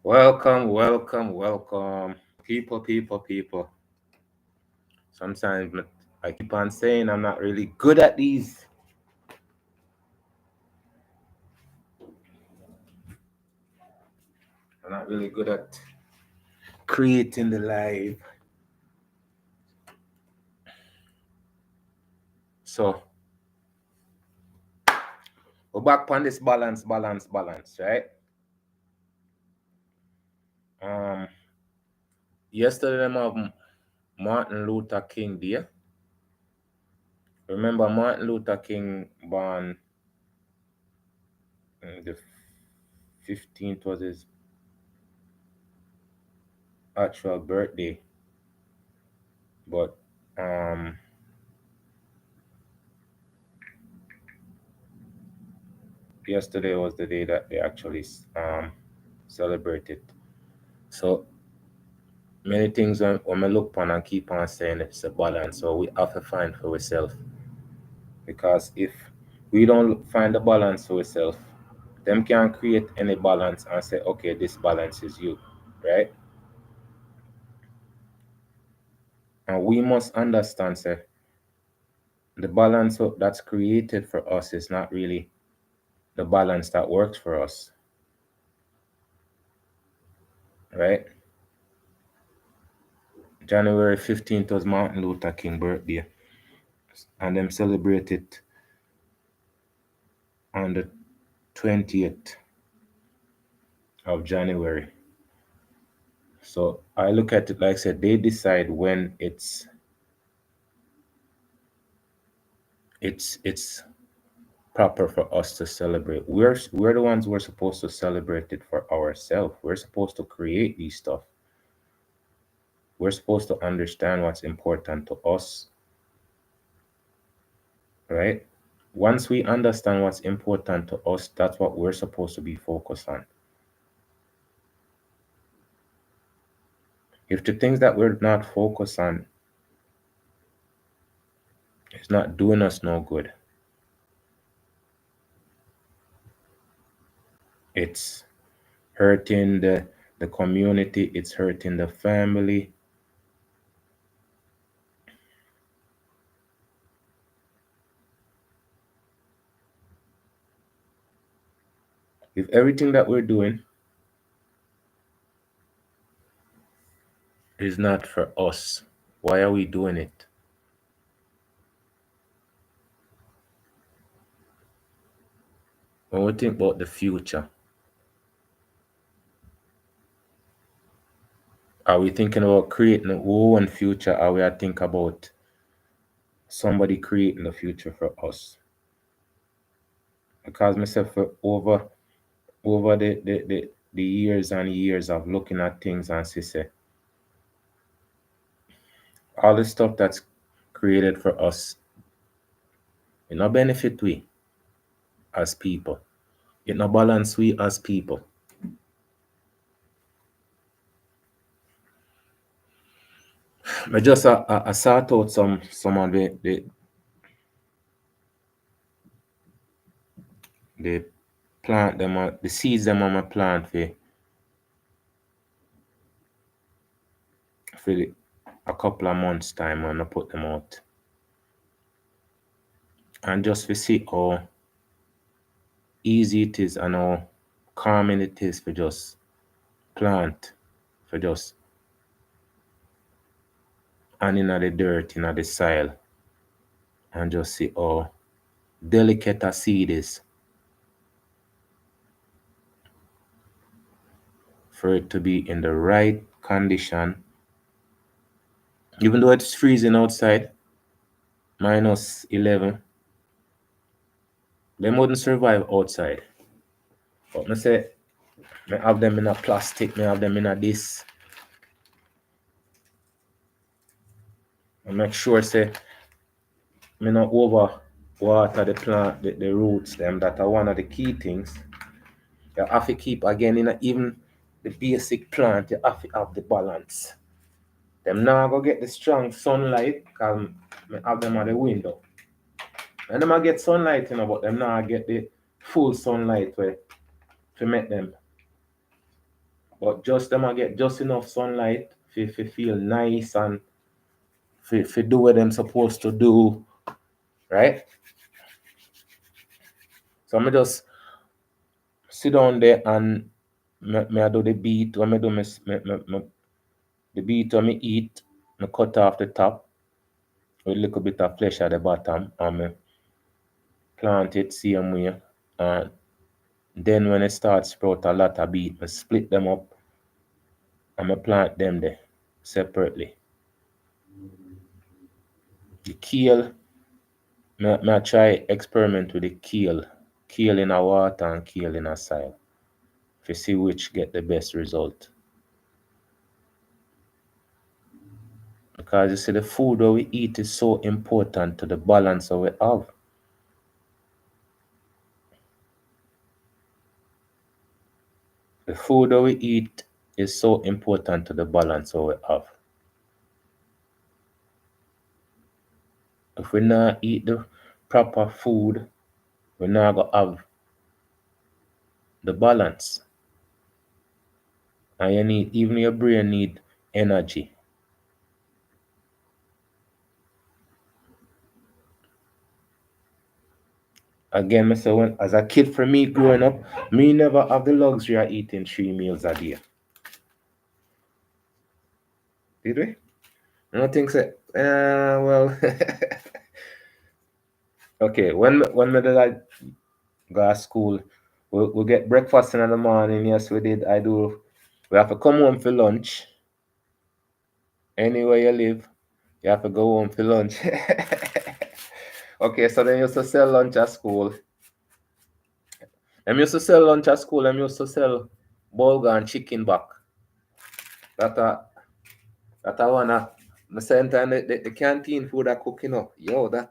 Welcome, people. Sometimes I keep on saying I'm not really good at these. I'm not really good at creating the live. So we're back on this balance, right? Um, Yesterday them have Martin Luther King Day. Remember Martin Luther King born the 15th was his actual birthday, but yesterday was the day that they actually celebrated. So many things when we look upon and keep on saying it's a balance, so we have to find for ourselves. Because if we don't find the balance for ourselves, them can't create any balance and say, okay, this balance is you, right? And we must understand, say, the balance that's created for us is not really the balance that works for us, right? January 15th was Martin Luther King birthday, and them celebrated on the 20th of January. So I look at it like I said, they decide when it's proper for us to celebrate. We're the ones who are supposed to celebrate it for ourselves. We're supposed to create these stuff. We're supposed to understand what's important to us, right? Once we understand what's important to us, that's what we're supposed to be focused on. If the things that we're not focused on is not doing us no good, it's hurting the community, it's hurting the family. If everything that we're doing is not for us, why are we doing it? When we think about the future, are we thinking about creating our own future, or we are thinking about somebody creating the future for us? Because myself for over the years and years of looking at things and say all the stuff that's created for us, it no benefit we as people. It no balance we as people. I just I sort out some of the plant them the seeds them on my plant for a couple of months time when I put them out. And just to see how easy it is and how calming it is for just plant, for just and in the dirt, in the soil, and just see how delicate a seed is for it to be in the right condition. Even though it's freezing outside, -11, they wouldn't survive outside. But I say, I have them in a plastic, I have them in a this. I make sure say me not over water the plant, the roots them. That are one of the key things. You have to keep again in even the basic plant, you have to have the balance. Them now go get the strong sunlight because I have them at the window. And them I get sunlight, but them now get the full sunlight where to make them. But just them I get just enough sunlight for feel nice and for do what them supposed to do, right? So I just sit down there and me I do the beat when me do the beat when me eat, me cut off the top with a little bit of flesh at the bottom and me plant it same way. And then when it starts sprout a lot of beat, me split them up and me plant them there separately. The kale, me I try experiment with the kale in a water and kale in a soil to see which get the best result. Because you see the food that we eat is so important to the balance that we have. The food that we eat is so important to the balance that we have. If we not eat the proper food, we not gonna have the balance. And you need, even your brain need energy. Again, I say when as a kid for me growing up, me never have the luxury of eating 3 meals a day. Did we? I don't think so. Well, okay. When me did I go to school, we get breakfast in the morning. Yes, we did. I do. We have to come home for lunch. Anywhere you live, you have to go home for lunch. Okay, so they used to sell lunch at school. Them used to sell lunch at school. Them used to sell burger and chicken back. That that one. The same time the canteen food are cooking up. Yo, that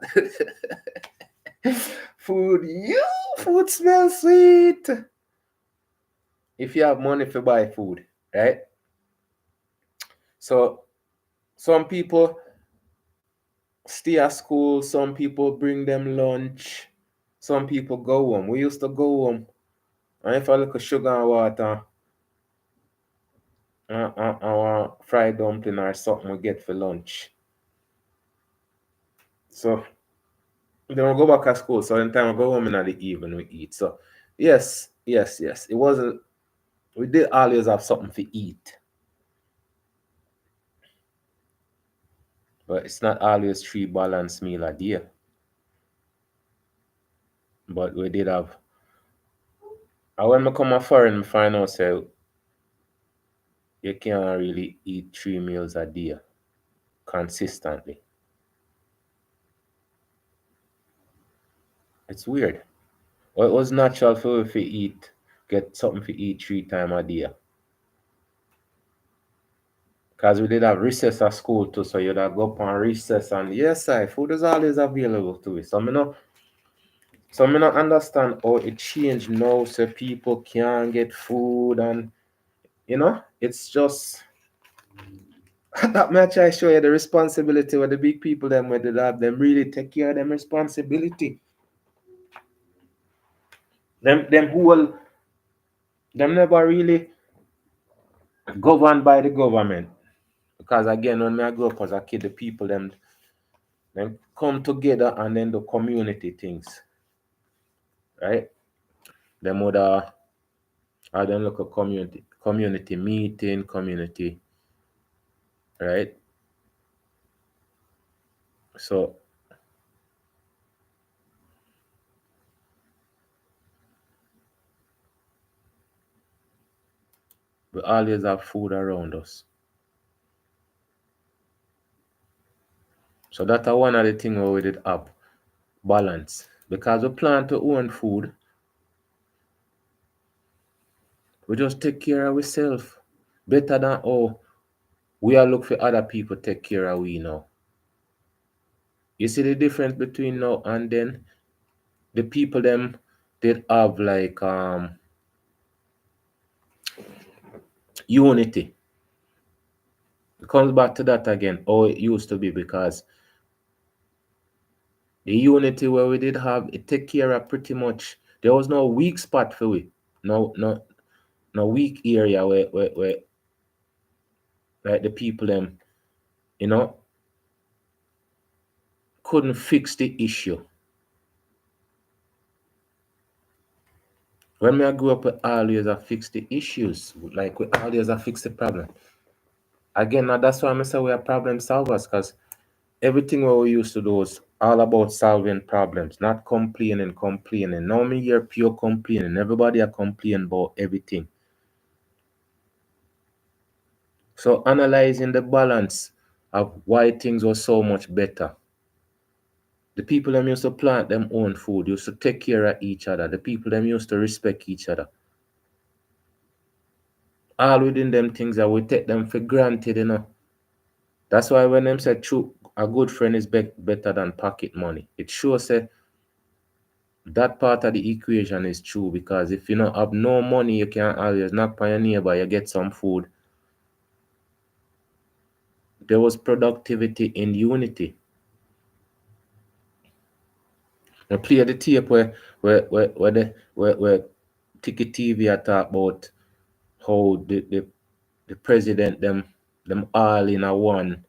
food smells sweet. If you have money to buy food, right? So some people stay at school, some people bring them lunch, some people go home. We used to go home and if I look at sugar and water and fried dumpling or something we get for lunch. So then we go back at school. So then time we go home in the evening we eat. So yes. It wasn't we did always have something to eat. But it's not always 3 balanced meal a day. But we did have. And when I come a foreign, I find out say you can't really eat 3 meals a day consistently. It's weird. Well, it was natural for we to eat, get something to eat 3 times a day. Because we did have recess at school too, so you'd have go up on recess and yes, food is always available to us. So I not understand how it changed now so people can't get food and it's just that much I show you the responsibility with the big people them where they have them really take care of them responsibility. Them who will them never really governed by the government. Because again when I grew up as a kid, the people them come together and then do community things. Right? Them would I then look at community meeting, community, right? So we always have food around us. So that's one of the things where we did have balance. Because we plant our own food, we just take care of ourselves better than how we are look for other people take care of we now. You see the difference between now and then? The people them did have like unity. It comes back to that again, how it used to be because the unity where we did have it take care of pretty much there was no weak spot for we. No no weak area where like the people them, you know, couldn't fix the issue. When me I grew up, we always I fix the issues. Like we always I fix the problem. Again, now that's why I say we are problem solvers, because everything what we used to do was all about solving problems, not complaining. Now me hear pure complaining. Everybody are complaining about everything. So analyzing the balance of why things were so much better. The people them used to plant them own food, used to take care of each other. The people them used to respect each other. All within them things that we take them for granted, you know. That's why when them say true, a good friend is better than pocket money. It shows that part of the equation is true, because if you don't have no money, you can always knock on your neighbor, you get some food. There was productivity in unity. I play the tape where Tiki TV I talk about how the president them all in a one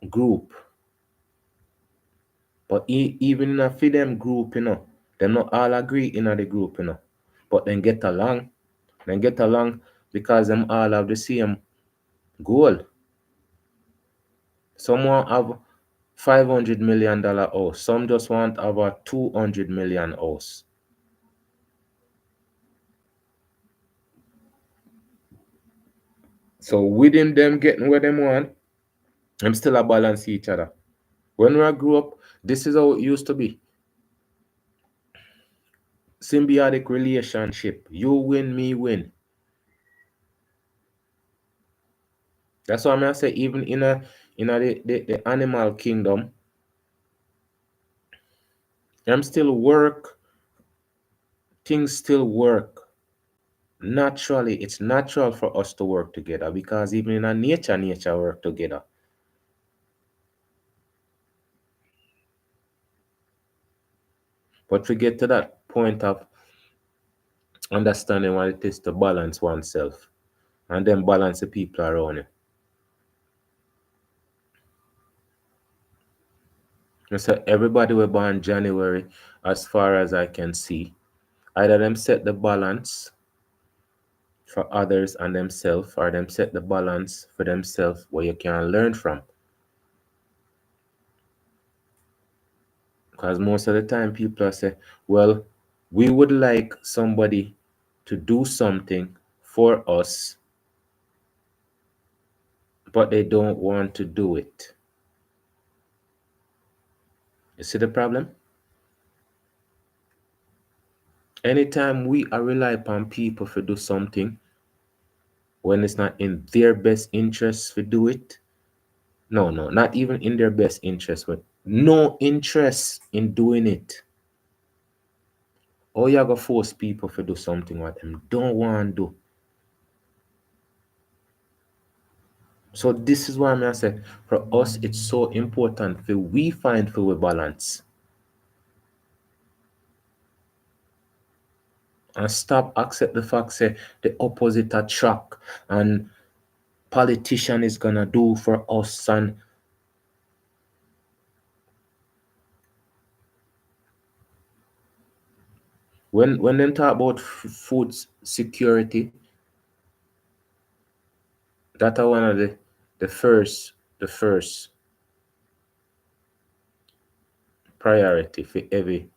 group. But even in a for them group, you know, them not all agree in the group, you know. But then get along. Then get along because them all have the same goal. Some want have $500 million house. Some just want have a 200 million house. So within them getting where them want, them still a balance each other. When we grew up, this is how it used to be. Symbiotic relationship. You win, me win. That's why I say even in the animal kingdom, them still work, things still work. Naturally, it's natural for us to work together, because even in a nature work together. But we get to that point of understanding what it is to balance oneself and then balance the people around you. So everybody were born January, as far as I can see. Either them set the balance for others and themselves, or them set the balance for themselves where you can learn from. Because most of the time people are say, well, we would like somebody to do something for us, but they don't want to do it. You see the problem? Anytime we are rely upon people to do something when it's not in their best interest to do it, no, not even in their best interest, but no interest in doing it. Or you gotta force people to do something what them don't want to do. So this is why I say for us it's so important that we find for a balance and stop accept the fact say the opposite attract and politician is gonna do for us. And when them talk about food security, that are one of the first priority for every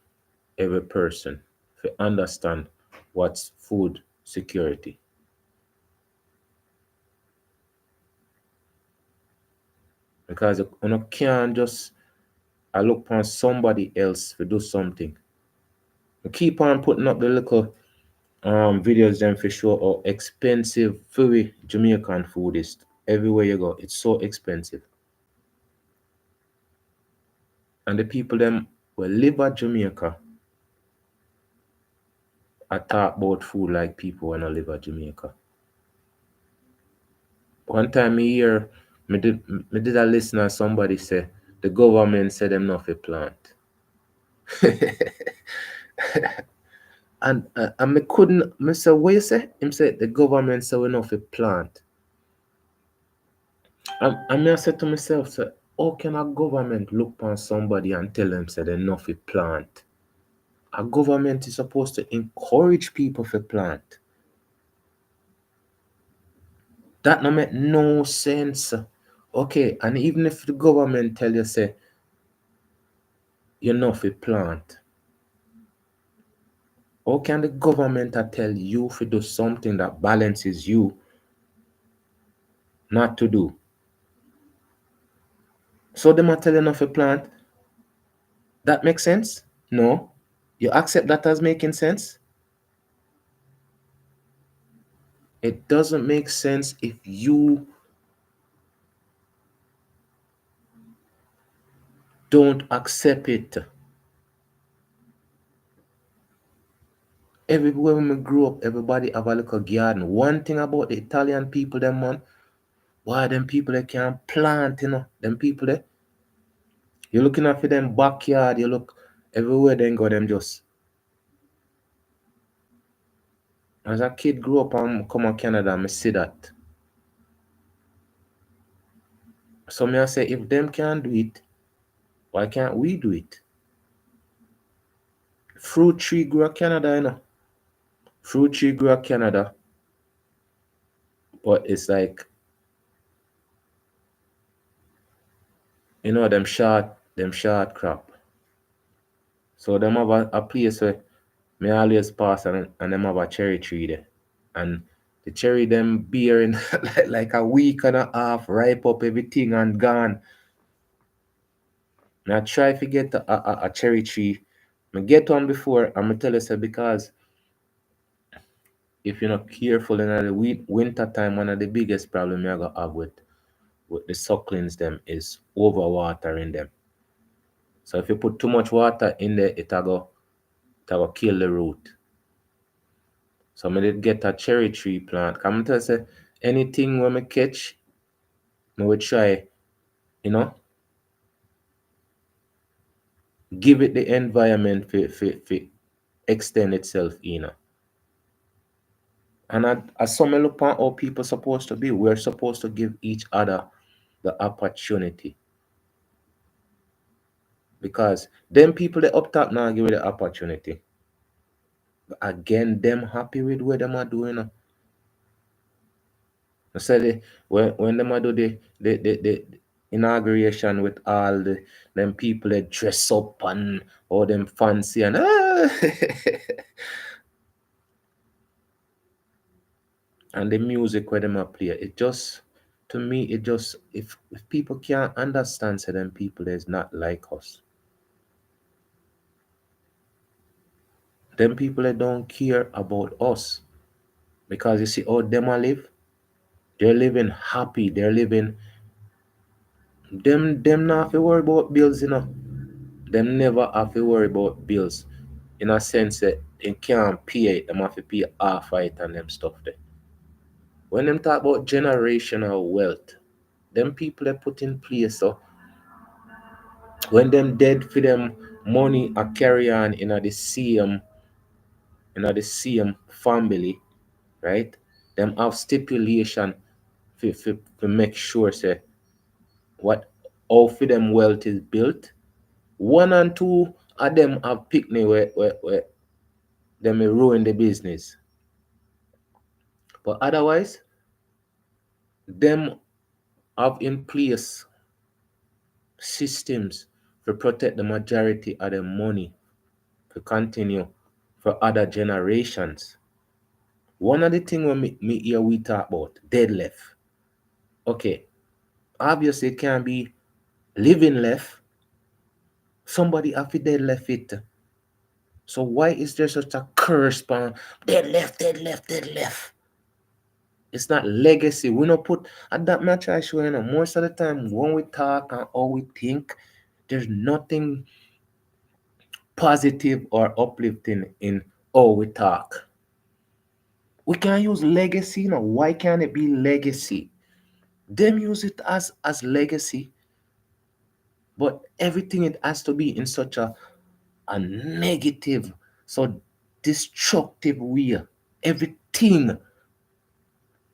person to understand what's food security. Because you can't just look upon somebody else to do something. You keep on putting up the little videos then for sure how expensive food Jamaican food is. Everywhere you go, it's so expensive. And the people them will live at Jamaica I talk about food like people when I live at Jamaica. One time me did a listen and somebody say the government said them not fi plant. And me couldn't me say what you say? Him say the government say we know fi plant. And me I said to myself, say, how can a government look upon somebody and tell them say they know fi plant? A government is supposed to encourage people to plant. That no make no sense. Okay, and even if the government tell you say you know fi plant, how can the government tell you to do something that balances you not to do? So them are telling you to plant. That makes sense? No. You accept that as making sense? It doesn't make sense if you don't accept it. Everywhere when we grew up, everybody have a little garden. One thing about the Italian people, them man, why them people they can't plant, Them people they you're looking at for them backyard, you look everywhere they go, them just as a kid grew up and come to Canada, I see that. So me I say if them can't do it, why can't we do it? Fruit tree grow Canada. Fruit tree grow Canada, but it's like them short crop. So them have a place where me always pass and them have a cherry tree there. And the cherry them beer in like a week and a half, ripe up everything and gone. And I try to get a cherry tree. I get one before, I'm tell you say because if you're not careful in the winter time, one of the biggest problem you're gonna have with the sucklings them is overwatering them. So if you put too much water in there, it'll kill the root. So I did get a cherry tree plant. Come to say anything when I catch, I will try, you know, give it the environment for extend itself. And as some look on how people supposed to be, we're supposed to give each other the opportunity. Because them people they up top now give it the opportunity. But again, them happy with what them are doing. I said when them a do the inauguration with all them people that dress up and all them fancy and and the music where them a play, it just to me it just if people can't understand say them people is not like us. Them people that don't care about us. Because you see how them a live, they're living happy, they're living them not have to worry about bills. Them never have to worry about bills in a sense that they can't pay it, them have to pay half of it and them stuff there. When them talk about generational wealth, them people they put in place so when them dead for them money are carry on in the same family, right? Them have stipulation for make sure say what how for them wealth is built. One and two of them have picnic where they may ruin the business. But otherwise, them have in place systems to protect the majority of the money to continue for other generations. One of the things when me hear we talk about dead left. Okay, obviously it can be living left. Somebody have to dead left it. So why is there such a curse on dead left, dead left, dead left? It's not legacy. We don't put at that match I show most of the time when we talk and how we think, there's nothing positive or uplifting in how we talk. We can use legacy, Why can't it be legacy? Them use it as legacy, but everything it has to be in such a negative. So destructive way. Everything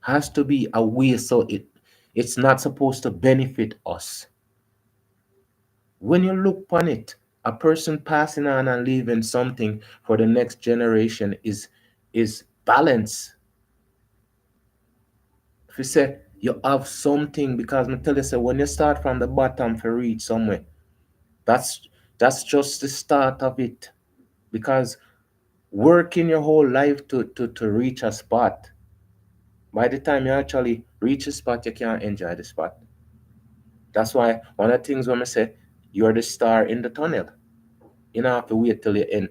has to be a way so it's not supposed to benefit us. When you look upon it, a person passing on and leaving something for the next generation is balance. If you say you have something, because me tell you say when you start from the bottom to reach somewhere, that's that's just the start of it. Because working your whole life to reach a spot, by the time you actually reach a spot, you can't enjoy the spot. That's why one of the things when I say you're the star in the tunnel. You don't have to wait till the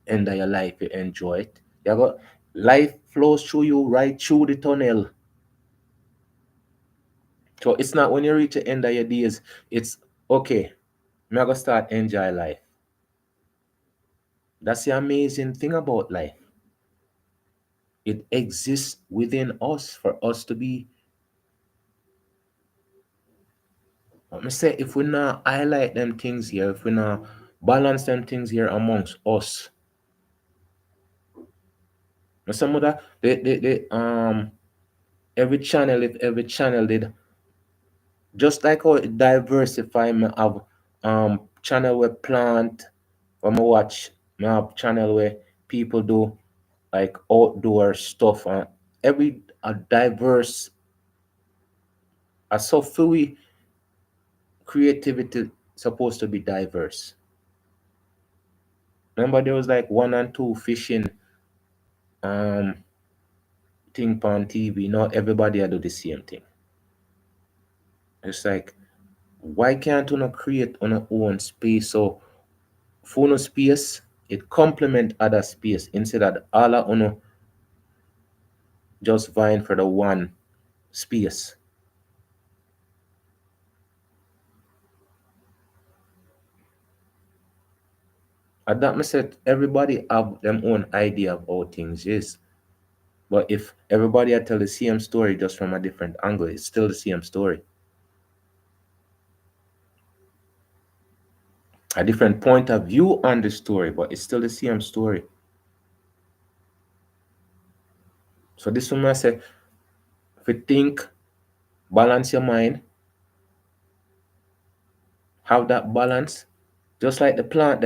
end of your life you enjoy it. You got life flows through you right through the tunnel. So it's not when you reach the end of your days, it's okay. I'm gonna start enjoy life. That's the amazing thing about life. It exists within us for us to be. Let me say, if we not highlight them things here, if we not balance them things here amongst us, some of that, every channel, if every channel did, just like how it diversify, me have channel where plant, when I watch, me have channel where people do like outdoor stuff, and every a diverse, a so fully creativity supposed to be diverse. Remember there was like one and two fishing um thing on TV. Not everybody I do the same thing. It's like, why can't you not create on our own space? So for no space, it complement other space instead of all of uno just vying for the one space. And that me said everybody have them own idea of how things is. But if everybody I tell the same story just from a different angle, it's still the same story. A different point of view on the story, but it's still the same story. So this one I say, if you think, balance your mind, have that balance, just like the plant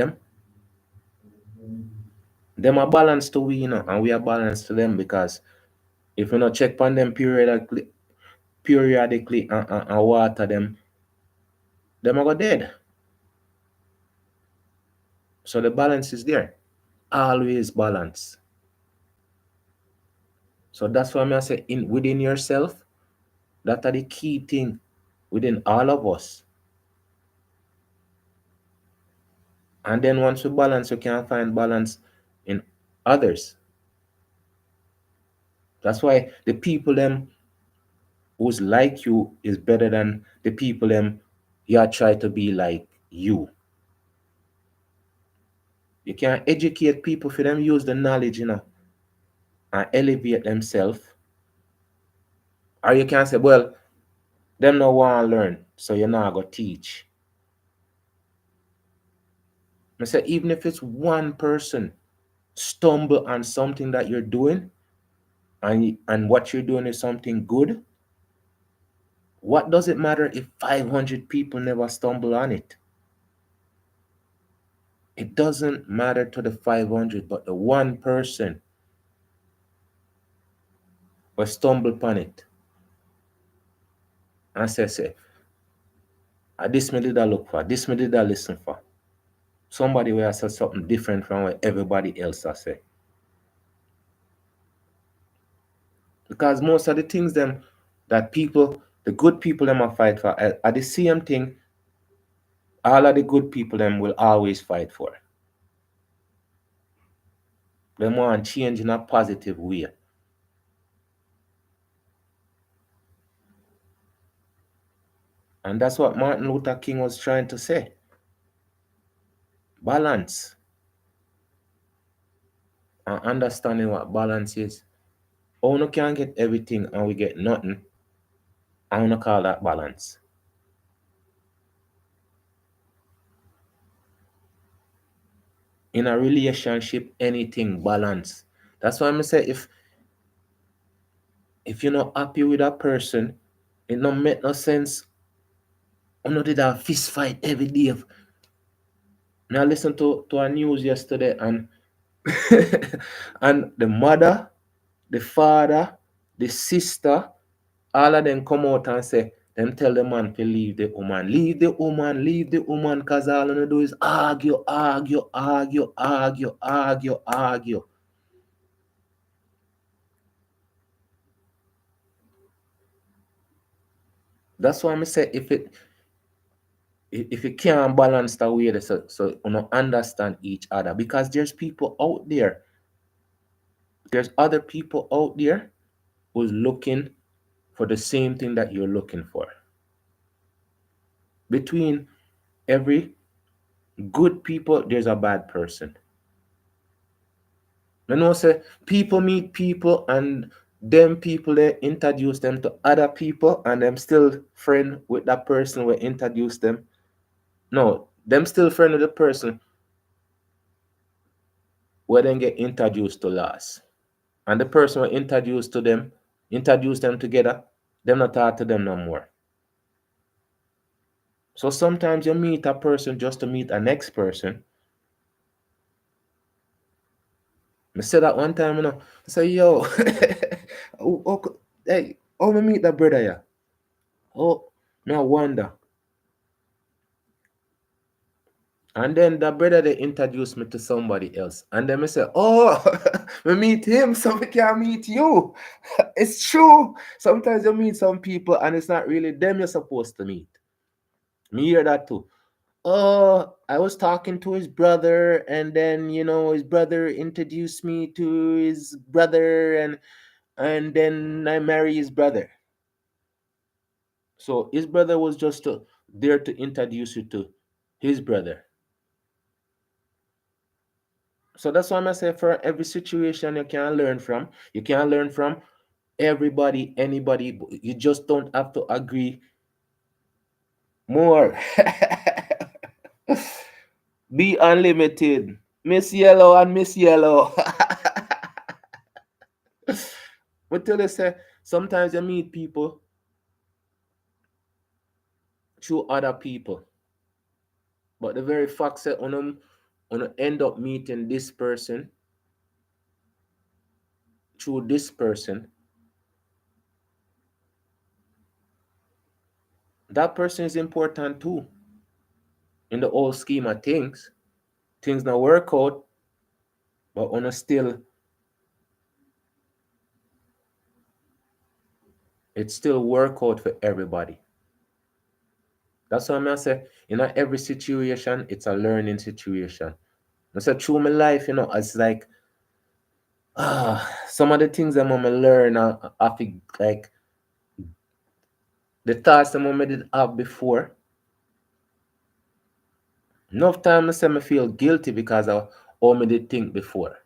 them are balanced to we, and we are balanced to them because if we not check on them periodically and water them are go dead. So the balance is there. Always balance. So that's why I say in within yourself, that are the key thing within all of us. And then once we balance, you can find balance in others. That's why the people them who's like you is better than the people them you try to be like you. You can educate people for them use the knowledge, and elevate themselves. Or you can say, well, them no want to learn, so you're not going to teach. I say, even if it's one person stumble on something that you're doing, and what you're doing is something good, what does it matter if 500 people never stumble on it? It doesn't matter to the 500, but the one person will stumble upon it and say, this me did I look for, this me did I listen for. Somebody will say something different from what everybody else has said. Because most of the things them that people, the good people them are fight for, are the same thing all of the good people them will always fight for. They want change in a positive way. And that's what Martin Luther King was trying to say. Balance. And understanding what balance is. Oh, no can get everything and we get nothing. I want to call that balance. in a relationship, anything balance. That's why I'm say if you're not happy with a person, it don't make no sense. I know did a fist fight every day. Now I listened to a news yesterday and and the mother, the father, the sister, all of them come out and say, them tell the man to leave the woman. Leave the woman, leave the woman, because all they do is argue, argue, argue, argue, argue, argue. That's why I say if you can't balance the way so you know understand each other, because there's other people out there who's looking for the same thing that you're looking for. Between every good people, there's a bad person. You know, say people meet people and them people they introduce them to other people and them still friend with that person will introduce them. No, them still friend with the person where then get introduced to last. And the person will introduce them together, them not talk to them no more. So sometimes you meet a person just to meet a next person. I said that one time, I say, yo, hey, oh, me meet that brother, yeah. Oh, me I wonder. And then the brother they introduced me to somebody else. And then I say, oh, we meet him, so we can meet you. It's true. Sometimes you meet some people and it's not really them you're supposed to meet. Me hear that too. Oh, I was talking to his brother, and then his brother introduced me to his brother, and then I marry his brother. So his brother was just there to introduce you to his brother. So that's why I say for every situation you can learn from. You can learn from everybody, anybody. You just don't have to agree more. Be unlimited. Miss Yellow and Miss Yellow. But tell you say sometimes you meet people through other people. But the very fact that on end up meeting this person through this person, that person is important too in the whole scheme of things. Things not work out, but on a still it still work out for everybody. That's why I say, every situation, it's a learning situation. I said through my life, it's like some of the things I'm gonna learn I think like the thoughts that I did have before. Enough time I say me feel guilty because of how me did think before.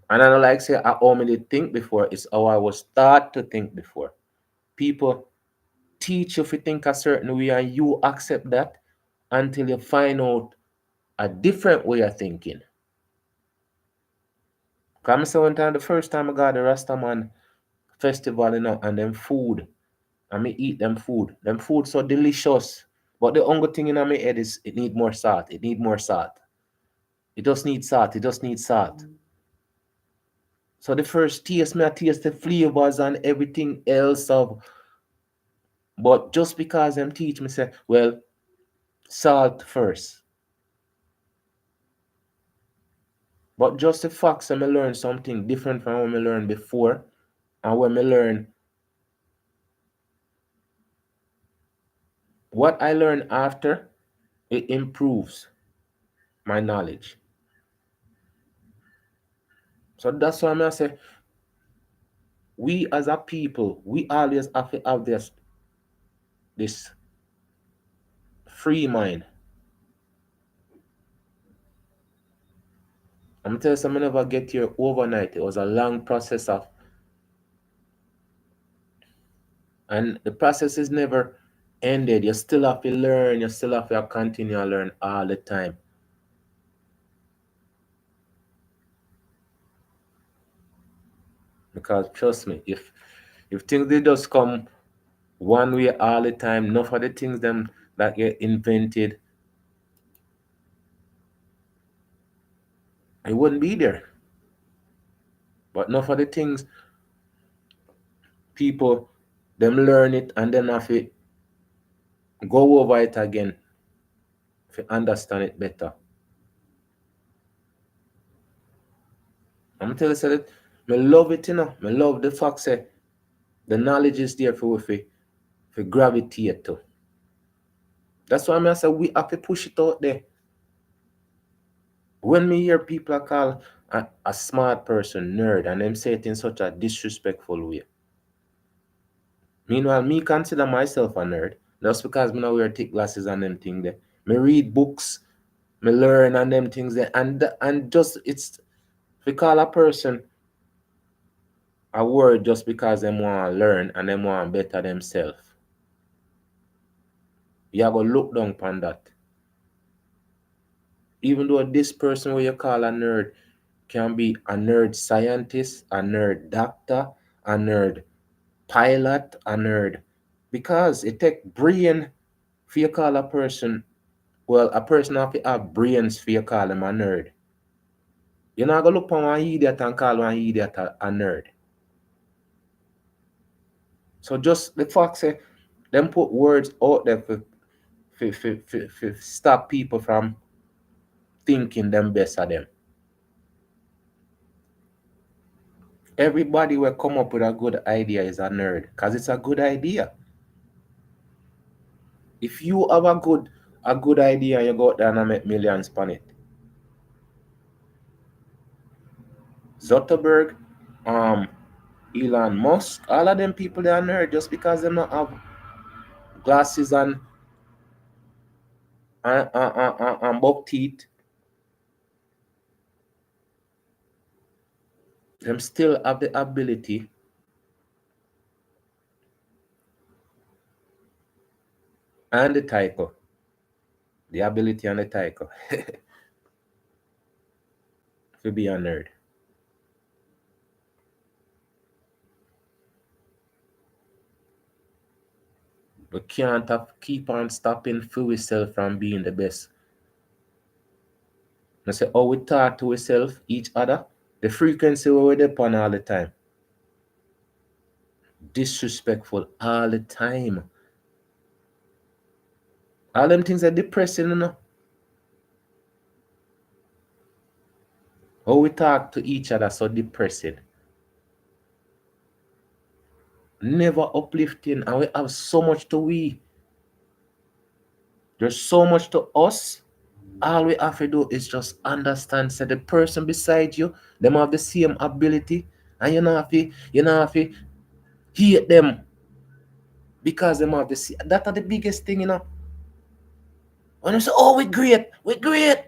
And I don't like say how me did think before, it's how I was taught to think before. People teach you to think a certain way and you accept that until you find out a different way of thinking. Because I say one time, the first time I got the Rastaman festival, and them food, and me eat them food. Them food so delicious. But the only thing in my head is it need more salt. It need more salt. It just needs salt. It just needs salt. So the first taste, me I taste the flavors and everything else of. But just because them teach me say, well, salt first. But just the fact that I learn something different from what I learned before, and when I learn what I learned after, it improves my knowledge. So that's why I say we as a people, we always have to have this free mind. I'm gonna tell you something, I never get here overnight. It was a long process and the process is never ended. You still have to learn, you still have to continue to learn all the time. Because trust me, if things they just come one way all the time, enough of the things them that get invented, it wouldn't be there. But enough of the things people them learn it and then have to go over it again to understand it better. I'm telling you, say that I love it, you know. I love the fact that the knowledge is there for we for gravitate to. That's why I say we have to push it out there. When me hear people call a smart person nerd and them say it in such a disrespectful way. Meanwhile, me consider myself a nerd just because me now wear thick glasses and them thing there. Me read books, me learn and them things there, and just it's we call a person a word just because them want to learn and them want better themselves. You have to look down upon that. Even though this person who you call a nerd can be a nerd scientist, a nerd doctor, a nerd pilot, a nerd, because it take brain for you call a person, well, a person have to have brains for you call him a nerd. You're not gonna look on one idiot and call one idiot a nerd. So just the fact say them put words out there for stop people from thinking them best of them. Everybody will come up with a good idea is a nerd because it's a good idea. If you have a good idea and you go out there and make millions on it. Zuckerberg, um, Elon Musk, all of them people they are nerd just because they don't have glasses and buck teeth. Them still have the ability and the title. The ability and the title to be a nerd. We can't keep on stopping for ourselves from being the best. I say, how we talk to ourselves, each other, the frequency we're upon all the time. Disrespectful all the time. All them things are depressing, you know. How we talk to each other so depressing. Never uplifting, and we have so much to we. There's so much to us. All we have to do is just understand that the person beside you, them have the same ability, and you know have to hate them because them have the same. That's the biggest thing, you know. When you say, "Oh, we're great,"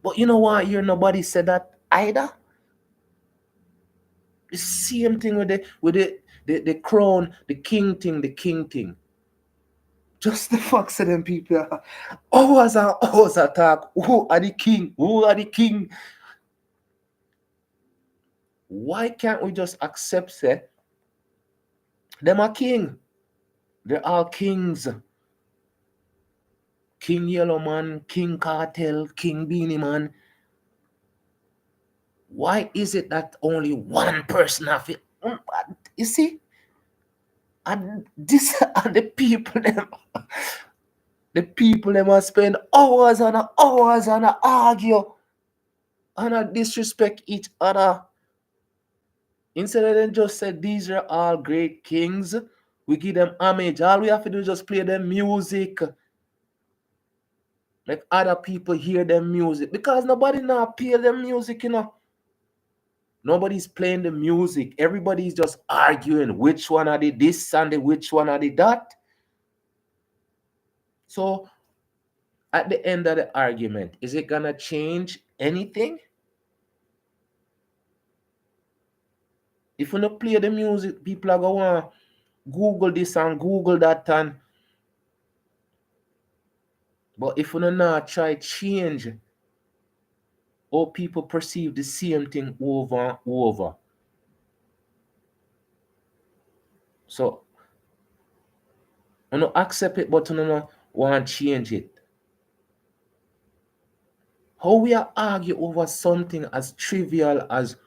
but you know what? You're nobody said that either. The same thing with the crown, the king thing. Just the facts of them people. Always attack. Who are the king? Who are the king? Why can't we just accept say them are king? They're all kings. King Yellow Man, King Cartel, King Beanie Man. Why is it that only one person have it? You see? And this are the people them must spend hours and hours and argue and disrespect each other. Instead of them just say these are all great kings, we give them homage. All we have to do is just play them music. Like other people hear them music. Because nobody now play them music, you know. Nobody's playing the music. Everybody's just arguing which one are the this and the which one are the that. So at the end of the argument, is it gonna change anything? If we don't play the music, people are gonna Google this and Google that and but if we don't not try change how people perceive the same thing over and over, So you know accept it, but you know want change it. How we are argue over something as trivial as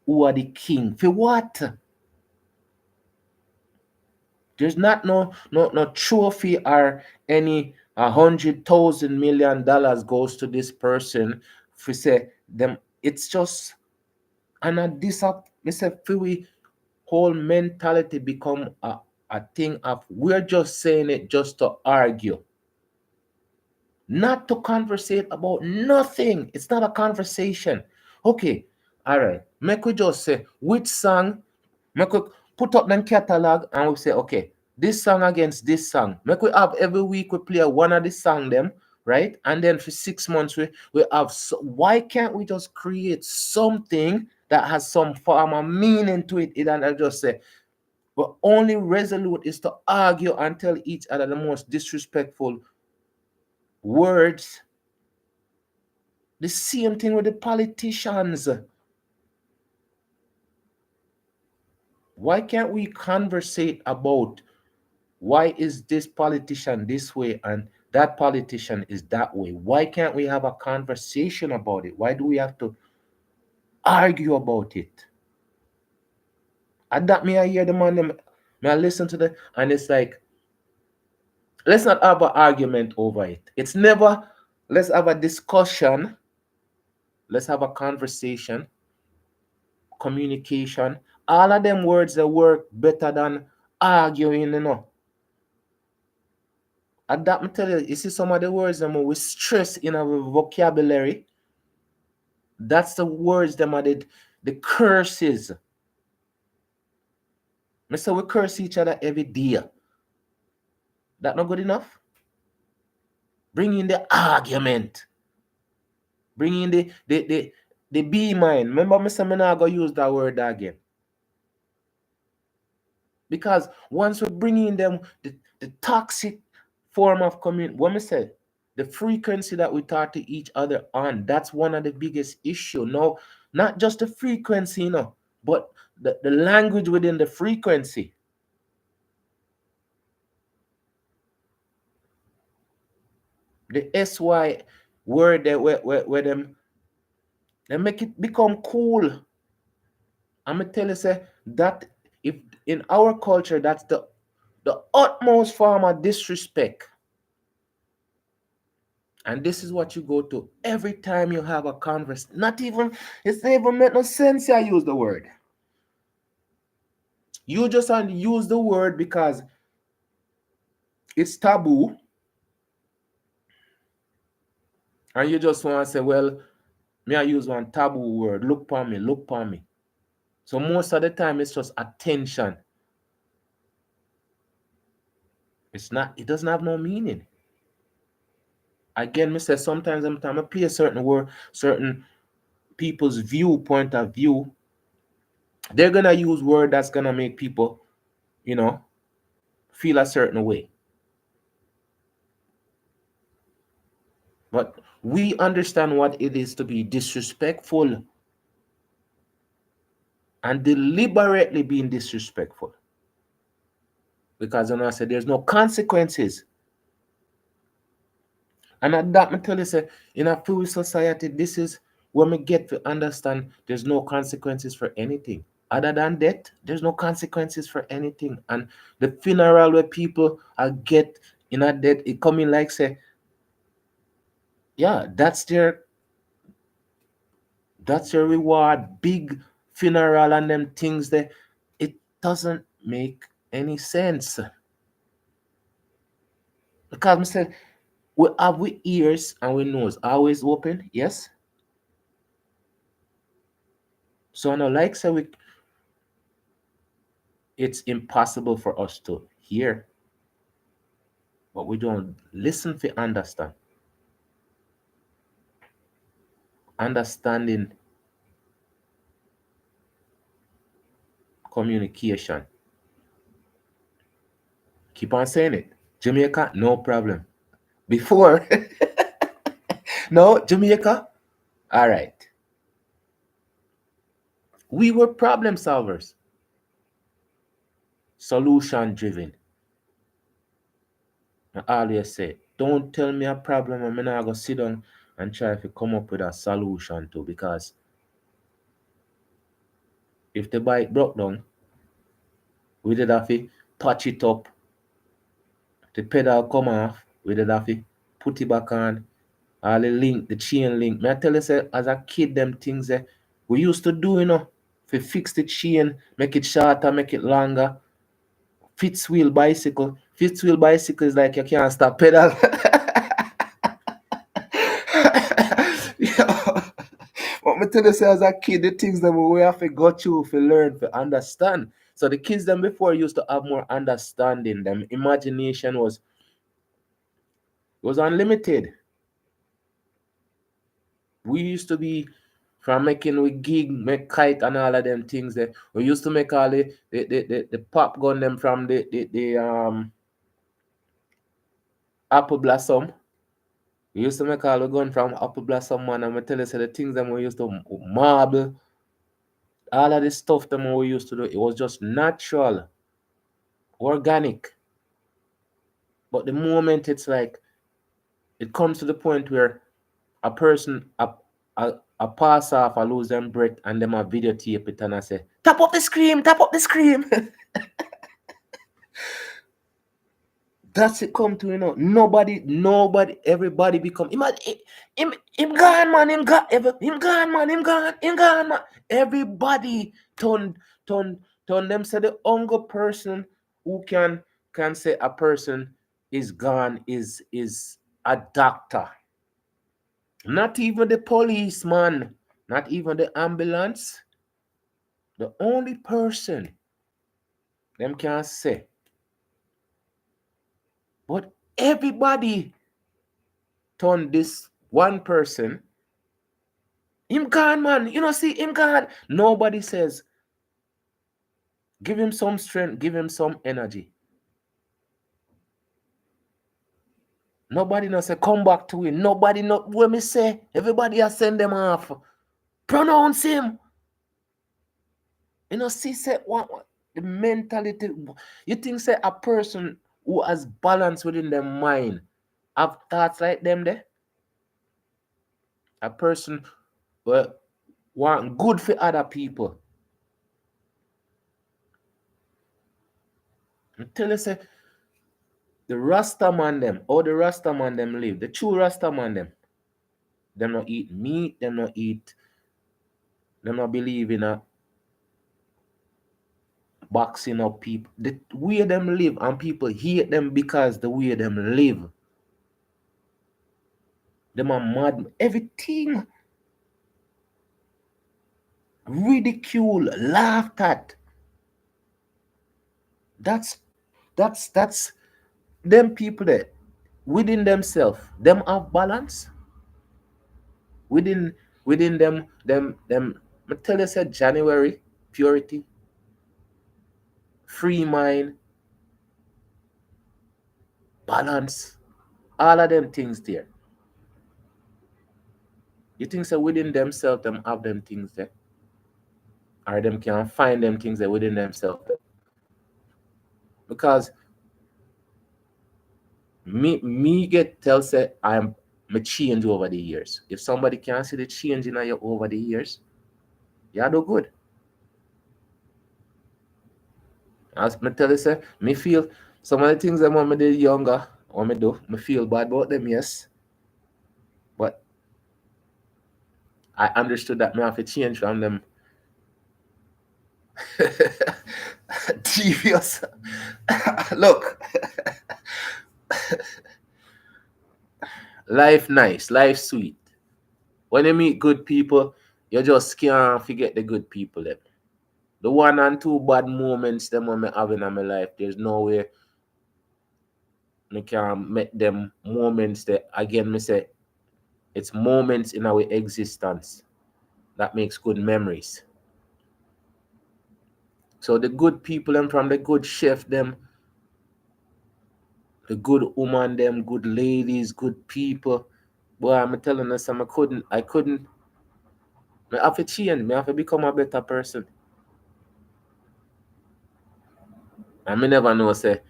who are the king? For what? There's not no trophy or any $100,000 million goes to this person. If we say them, it's just and at this up. We say we whole mentality become a thing of we're just saying it just to argue, not to conversate about nothing. It's not a conversation. Okay, all right. Make we just say which song. Make we put up them catalog and we say, okay, this song against this song. Make we have every week we play one of the song them, right? And then for 6 months we have. So, why can't we just create something that has some form of meaning to it? And I just say, but only resolute is to argue and tell each other the most disrespectful words. The same thing with the politicians. Why can't we conversate about why is this politician this way and that politician is that way? Why can't we have a conversation about it? Why do we have to argue about it? And that me I hear the man them, me I listen to the and it's like let's not have an argument over it. It's never let's have a discussion, let's have a conversation, communication. All of them words that work better than arguing, you know. And that me tell you, you see some of the words them we stress in our vocabulary. That's the words them are the curses. Me say we curse each other every day. That not good enough? Bring in the argument. Bring in the be mind. Remember me say me not gonna use that word again. Because once we bring in them the toxic form of community, what me say, the frequency that we talk to each other on, that's one of the biggest issue. No, not just the frequency, you know, but the language within the frequency. The SY word that where them they make it become cool. I'm gonna tell you say that if in our culture that's the utmost form of disrespect. And this is what you go to every time you have a conversation. Not even, it's not even make no sense I use the word. You just use the word because it's taboo. And you just want to say, well, me I use one taboo word. Look for me, look for me. So most of the time it's just attention. It's not, it doesn't have no meaning. Again, me say sometimes I play a certain word, certain people's viewpoint of view. They're gonna use word that's gonna make people, you know, feel a certain way. But we understand what it is to be disrespectful and deliberately being disrespectful. Because I said there's no consequences. And at that, me tell you, say, in a free society, this is when we get to understand there's no consequences for anything. Other than death, there's no consequences for anything. And the funeral where people are get in a death, it coming like say, yeah, that's your reward, big funeral and them things there. It doesn't make any sense. Because I said, we have we ears and we nose always open, yes? So no, like say it's impossible for us to hear, but we don't listen to understand. Understanding communication. Keep on saying it. Jamaica, no problem. Before, no, Jamaica, all right. We were problem solvers. solution driven. I always say, don't tell me a problem and I'm not going to sit down and try to come up with a solution to, because if the bike broke down, we did have to patch it up. The pedal come off, we did have to put it back on. All the link, the chain link. May I tell you, say, as a kid, them things we used to do, to fix the chain, make it shorter, make it longer. Fifth wheel bicycle. Fifth wheel bicycle is like you can't stop pedal. Yeah. But me tell you, say, as a kid, the things that we have to go through, to learn, to understand. So the kids them before used to have more understanding. Them imagination was unlimited. We used to be from making we gig, make kite and all of them things that we used to make all the pop gun them from the apple blossom. We used to make all the gun from apple blossom, man, and I tell you, say, the things that we used to marble, all of the stuff that we used to do, it was just natural, organic. But the moment it's like it comes to the point where a person a pass off, I lose them breath, and them a videotape it and I say, tap up the scream, tap up the scream. That's it come to, nobody, everybody become him gone, man, him gone, man, him gone, man. Everybody turn them, say the only person who can say a person is gone is a doctor. Not even the policeman, not even the ambulance. The only person them can say. But everybody turn this one person. Him gone, man. See, him gone. Nobody says, give him some strength, give him some energy. Nobody not say, come back to him. Nobody not, when me say, everybody has send them off. Pronounce him. See, say, what the mentality. You think, say, a person who has balance within their mind have thoughts like them there? A person want good for other people. I tell you, say, the Rasta man them, or the Rasta man them live, the true Rasta man them not eat meat, them not believe in a boxing up people. The way them live, and people hate them because the way them live. Them are mad. Everything ridicule, laughed at. That's them people that within themselves, them have balance. Within them I tell you, said January, purity, free mind, balance, all of them things there. You think so within themselves them have them things there? Or them can find them things there within themselves? Because me get tell say I'm me change over the years. If somebody can see the change in you over the years, you do good. As me tell you, say, me feel some of the things that when me did younger, when me do, me feel bad about them, yes. But I understood that me have to change from them devious. Look, life nice, life sweet. When you meet good people, you just can't forget the good people them. The one and two bad moments them when me having in my life, there's no way me can make them moments that, again, me say it's moments in our existence that makes good memories. So the good people them from the good chef them, the good woman them, good ladies, good people. Boy, I'm telling us, I couldn't. I have to change. I have to become a better person. And me never know say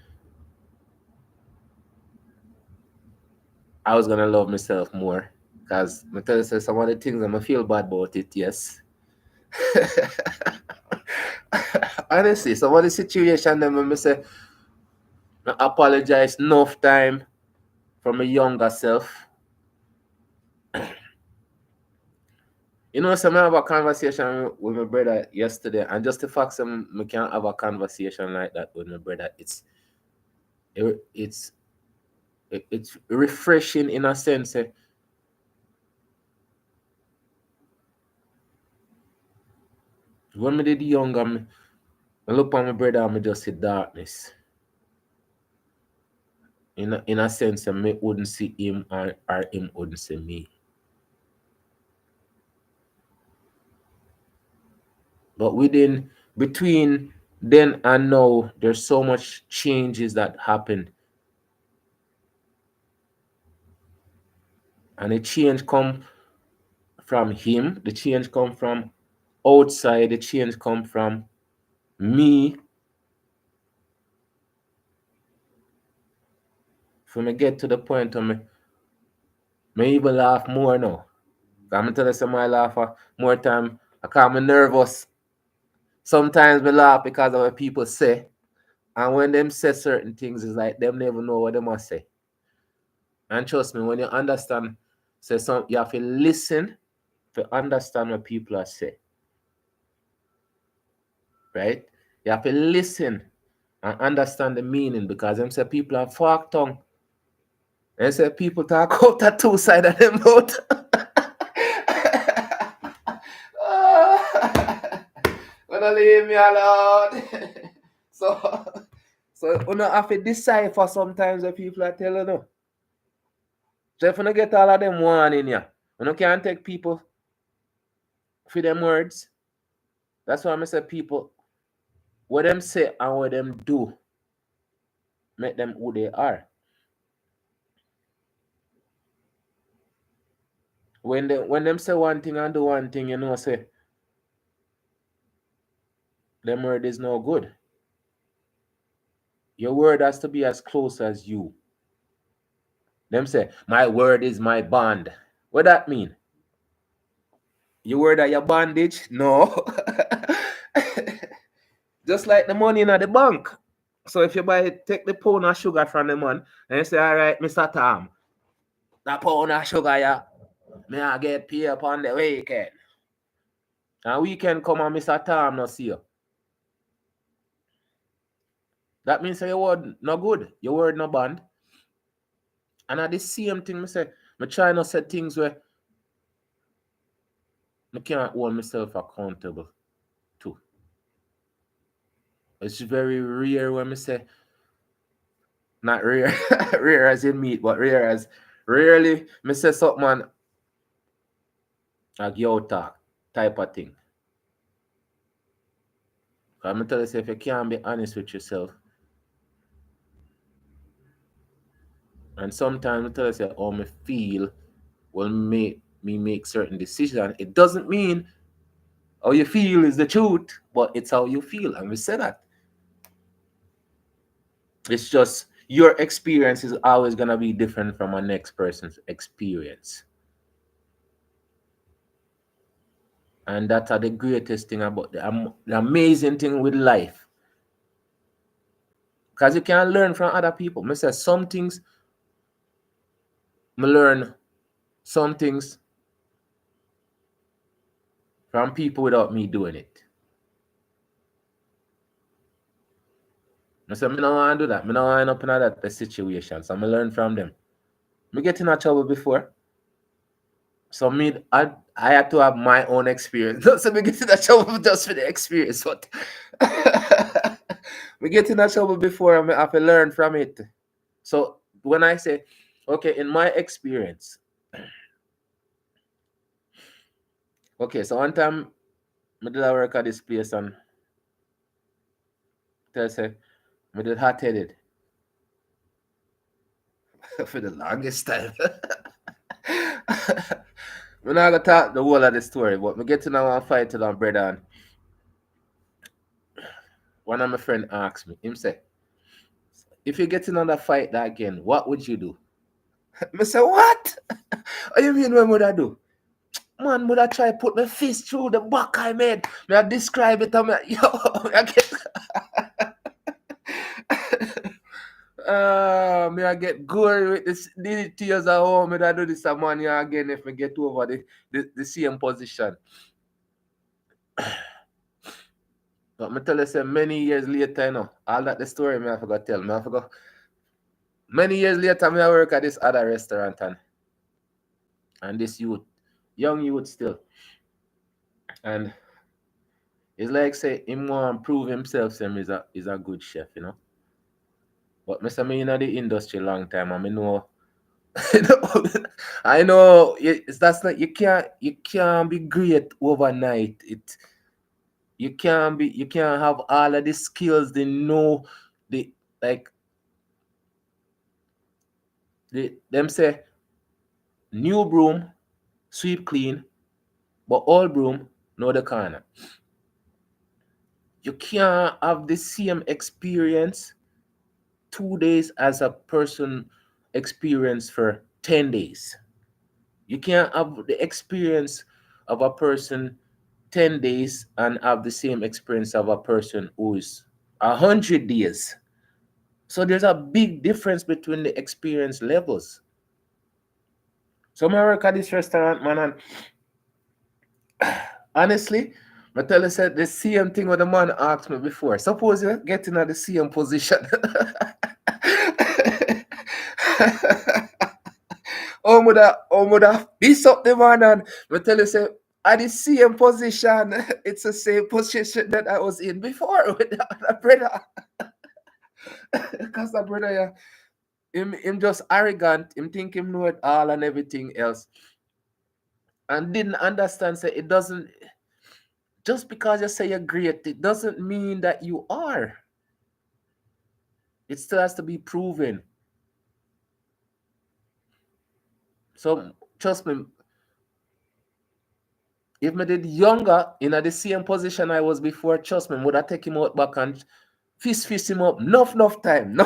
I was gonna love myself more. Cause me tell you say some of the things I'm feel bad about it, yes. Honestly, some of the situation them when me say I apologize enough time for my younger self. You know, so I have a conversation with my brother yesterday, and just the fact that I can't have a conversation like that with my brother, it's it's refreshing in a sense. When I did younger, I look at my brother and I just see darkness. In a sense, I wouldn't see him or him wouldn't see me. But between then and now, there's so much changes that happen. And the change come from him, the change come from outside, the change come from me. For me get to the point where me even laugh more now. I'm tell you some I laugh more time. I call me nervous. Sometimes we laugh because of what people say. And when them say certain things, it's like them never know what they must say. And trust me, when you understand, say some you have to listen to understand what people are saying. Right? You have to listen and understand the meaning because them say people are fork tongue. They say people talk out the two sides of their mouth. Gonna leave me alone. so so you don't have to decipher sometimes what people are telling you. So if you don't get all of them warning you, you can't take people for them words. That's why I say people, what them say and what them do, make them who they are. When them say one thing and do one thing, you know, say them word is no good. Your word has to be as close as you. Them say, my word is my bond. What that mean? Your word are your bondage? No. Just like the money in the bank. So if you take the pound of sugar from the man and you say, all right, Mr. Tom, that pound of sugar, yeah, may I get paid upon the weekend. And weekend come and Mr. Tom not see you. That means your word no good. Your word no bond. And at the same thing, I say, I try not to say things where I can't hold myself accountable to. It's very rare when I say, not rare, rare as in meat, but rare as rarely me say something like yo talk type of thing. I'm tell you, if you can't be honest with yourself, and sometimes I tell you, say, oh, me feel will make me make certain decisions. It doesn't mean how you feel is the truth, but it's how you feel. And we say that. It's just your experience is always gonna be different from a next person's experience. And that's the greatest thing about the amazing thing with life. Because you can learn from other people. I say some things I learn some things from people without me doing it. I say I don't want to do that. I don't want to end up in that situation. So I learn from them. I get in a trouble before. So I had to have my own experience. Not so me get in that trouble just for the experience, but we get in that trouble before and I have to learn from it. So when I say, okay, in my experience, okay, so one time I did work at this place and tell say I did hot headed for the longest time. We're not gonna talk the whole of the story, but we get to know one fight with our brother and one of my friend asked me, him say, if you get in another fight that again, what would you do? I say, what? What you mean what would I do? Man, would I try put my fist through the back I made? May I describe it? Yo, I get me I get gory with the tears at home. Me I do this man here again if me get over the same position. But me tell you say many years later, you know, all that the story me I forgot tell. Me I forgot. Many years later, me I work at this other restaurant and this youth, young youth still. And it's like say him want to prove himself say he's a good chef, you know. But me say me in the industry long time and me know I know that's not you can't be great overnight. You can't have all of the skills, the know the like them say new broom sweep clean, but old broom know the corner. You can't have the same experience 2 days as a person experience for 10 days. You can't have the experience of a person 10 days and have the same experience of a person who is 100 days. So there's a big difference between the experience levels. So I work at this restaurant, man, and honestly, I tell you said the same thing what the man asked me before. Suppose you're getting at the same position. would have beat up the man and I tell you say at the same position. It's the same position that I was in before with the other brother. Because the brother, yeah, him just arrogant, him think him know it all and everything else. And didn't understand say it doesn't just because you say you're great, it doesn't mean that you are. It still has to be proven. So trust me, if me did younger in the same position I was before, trust me, would I take him out back and fist him up enough time.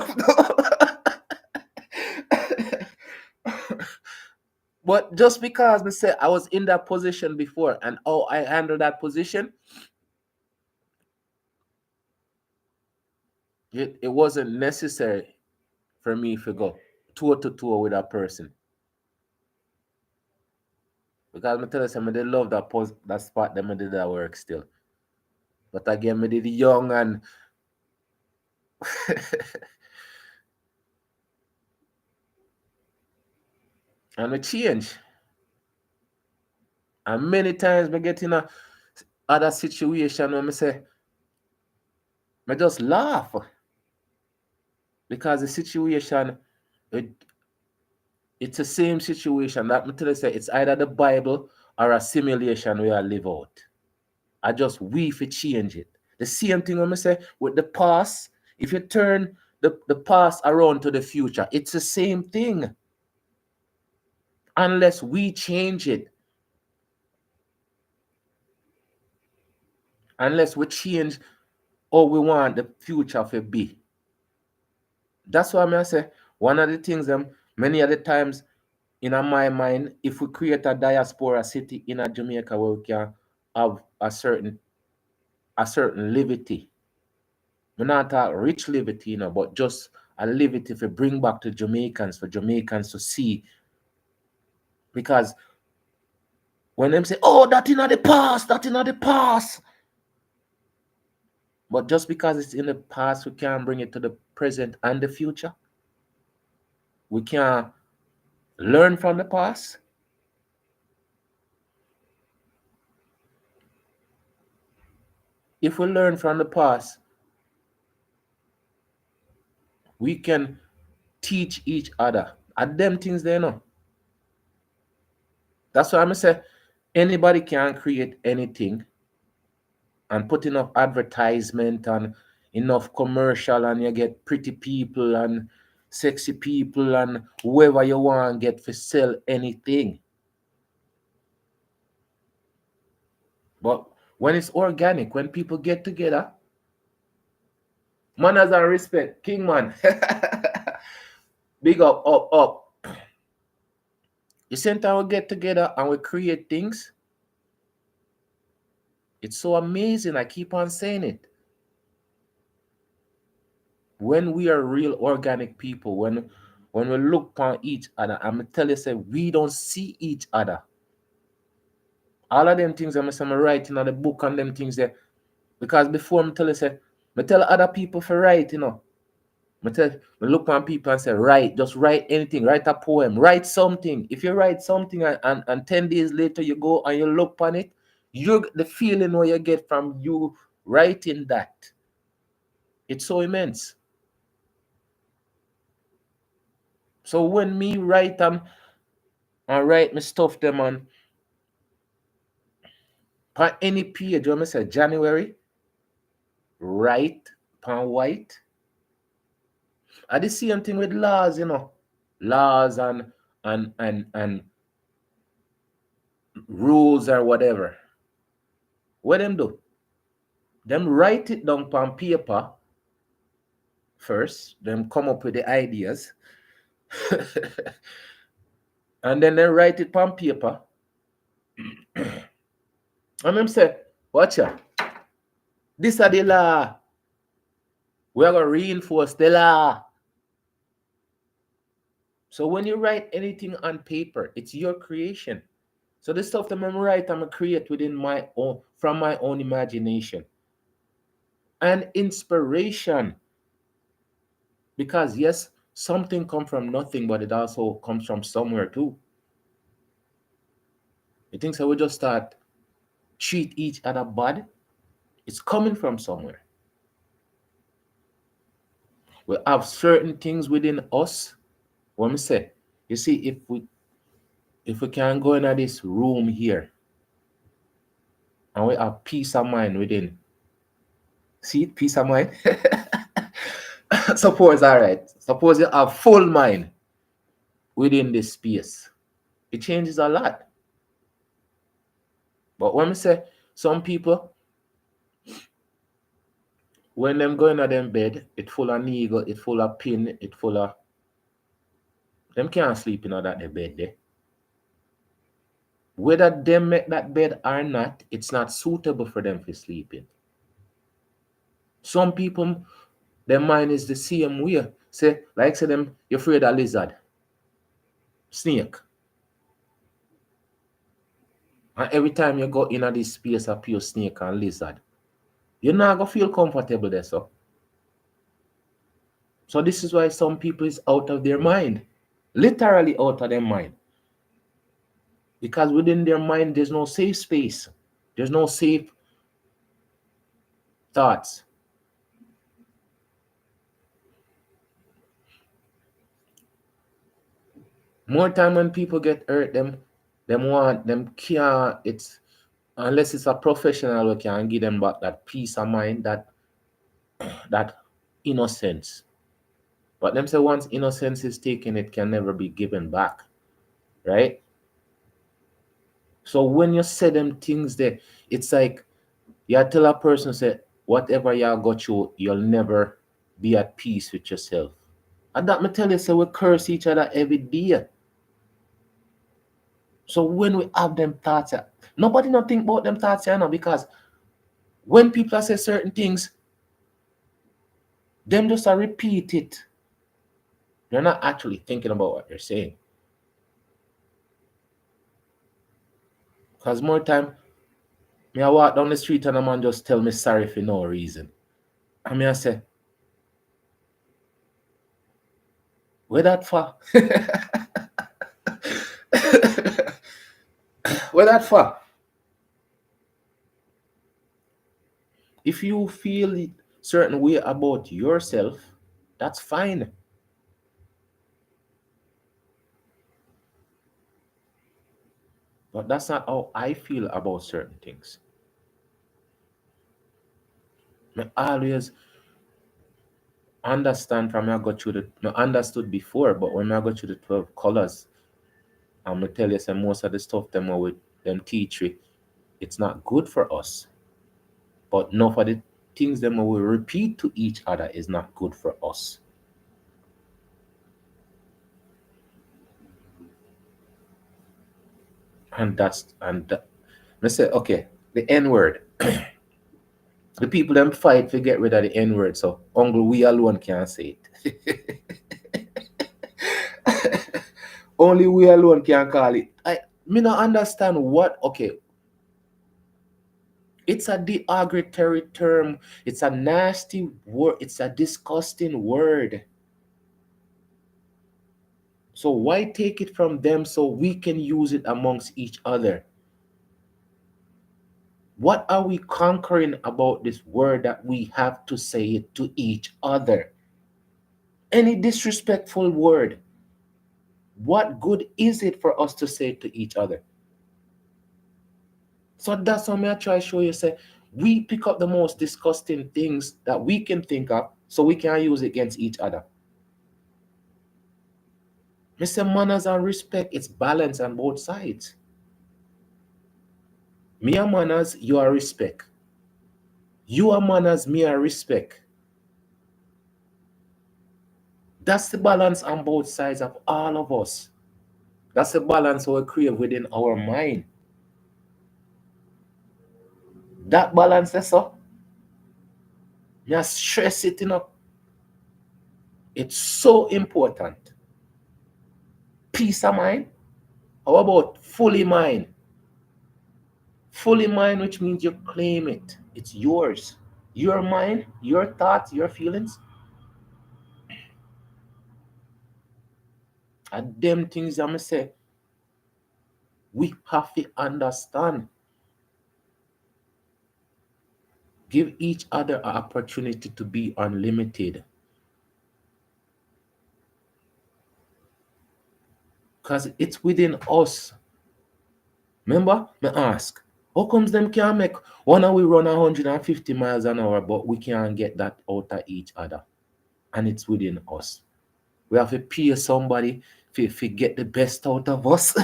But just because me say I was in that position before and how I handled that position, it wasn't necessary for me to go toe to toe with that person. Because I tell you something, they love that spot that I did that work still. But again, me did young and and we change. And many times me get in a other situation where me say, me just laugh. Because the situation, it's the same situation that me tell you say it's either the Bible or a simulation where I live out. I just we for change it. The same thing when I say with the past, if you turn the past around to the future, it's the same thing. Unless we change it. Unless we change how we want the future to be. That's why I say one of the things many of the times in my mind, if we create a diaspora city in a Jamaica where we can have a certain liberty. We not talk rich liberty, you know, but just a liberty to bring back to Jamaicans for Jamaicans to see. Because when them say, oh, that in the past, that in the past. But just because it's in the past, we can't bring it to the present and the future. We can't learn from the past. If we learn from the past, we can teach each other. And them things they know. That's why I'm say anybody can create anything and put enough advertisement and enough commercial and you get pretty people and sexy people and whoever you want get to sell anything. But when it's organic, when people get together Manners and respect, king man. Big up, up, up. The same time we get together and we create things, it's so amazing. I keep on saying it. When we are real organic people, when we look upon each other, I'm gonna tell you, say we don't see each other. All of them things I'm writing on the book and them things there. Because before I'm tell you, say, I tell other people for write, you know. I look on people and say, write, just write anything, write a poem, write something. If you write something and 10 days later you go and you look on it, you the feeling what you get from you writing that. It's so immense. So when me write and write my stuff them on any page, when I say January, write pan white. I the same thing with laws, you know. Laws and rules or whatever. What them do? Them write it down on paper first, them come up with the ideas, and then they write it on paper. And them say, watch out, this is the law. We are going to reinforce the law. So when you write anything on paper, it's your creation. So the stuff that I'm write, I'm going to create within my own, from my own imagination. And inspiration. Because yes, something comes from nothing, but it also comes from somewhere too. You think so we just start treat each other bad? It's coming from somewhere. We have certain things within us. What me say? You see, if we can go into this room here and we have peace of mind within. See it, peace of mind. Suppose all right. Suppose you have full mind within this space. It changes a lot. But when we say some people, when them go into them bed, it full of needle, it full of pin, it full of them can't sleep in that bed there. Whether them make that bed or not, it's not suitable for them for sleeping. Some people, their mind is the same way. Say, like say them, you're afraid of lizard, snake. And every time you go in this space of pure snake and lizard, you're not gonna feel comfortable there, so. So this is why some people is out of their mind. Literally out of their mind. Because within their mind, there's no safe space. There's no safe thoughts. More time when people get hurt, them want, them can't, it's, unless it's a professional who can give them back that peace of mind, that innocence. But them say once innocence is taken, it can never be given back. Right? So when you say them things there, it's like you tell a person, say, whatever you got through, you'll never be at peace with yourself. And that me tell you, say we curse each other every day. So when we have them thoughts, nobody not think about them thoughts, you know, because when people say certain things, them just repeat it. They're not actually thinking about what they're saying. Because more time, me I walk down the street and a man just tell me sorry for no reason. And me I say, where that for? Where that for? If you feel a certain way about yourself, that's fine. But that's not how I feel about certain things. I always understand from I got through I understood before, but when I got through the 12 colors, I'm gonna tell you some most of the stuff them with them teach you, it's not good for us. But no for the things them we repeat to each other is not good for us. And I say, okay, the N word. The people them fight to get rid of the N word, so only we alone can say it. Only we alone can call it. I me not understand what. Okay, it's a derogatory term. It's a nasty word. It's a disgusting word. So why take it from them so we can use it amongst each other? What are we conquering about this word that we have to say it to each other? Any disrespectful word, what good is it for us to say it to each other? So that's what I try to show you. Say, we pick up the most disgusting things that we can think of so we can use it against each other. Mr. Manners and respect, it's balance on both sides. Me are manners, you are respect. You are manners, me are respect. That's the balance on both sides of all of us. That's the balance we create within our mind. That balance, that's all. Just stress it, It's so important. Peace of mind. How about fully mind? Fully mind, which means you claim it. It's yours. Your mind, your thoughts, your feelings. And them things I'm say, we have to understand. Give each other an opportunity to be unlimited. Because it's within us. Remember, me ask, how comes them can't make one of we run 150 miles an hour, but we can't get that out of each other? And it's within us. We have to pay somebody to get the best out of us.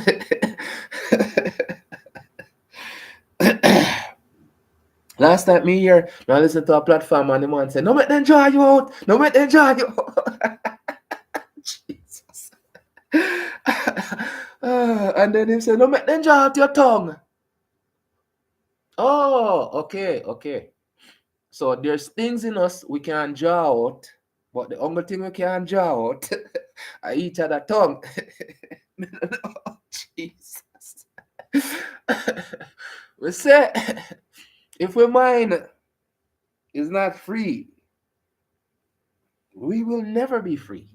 Last time me here, I listen to a platform and the man said, no make them draw you out. No make them draw you out. Jesus. And then he said, no make them draw out your tongue. Oh, okay. So there's things in us we can draw out, but the only thing we can draw out are each other tongue. Oh, Jesus. We say, if we mind is not free, we will never be free.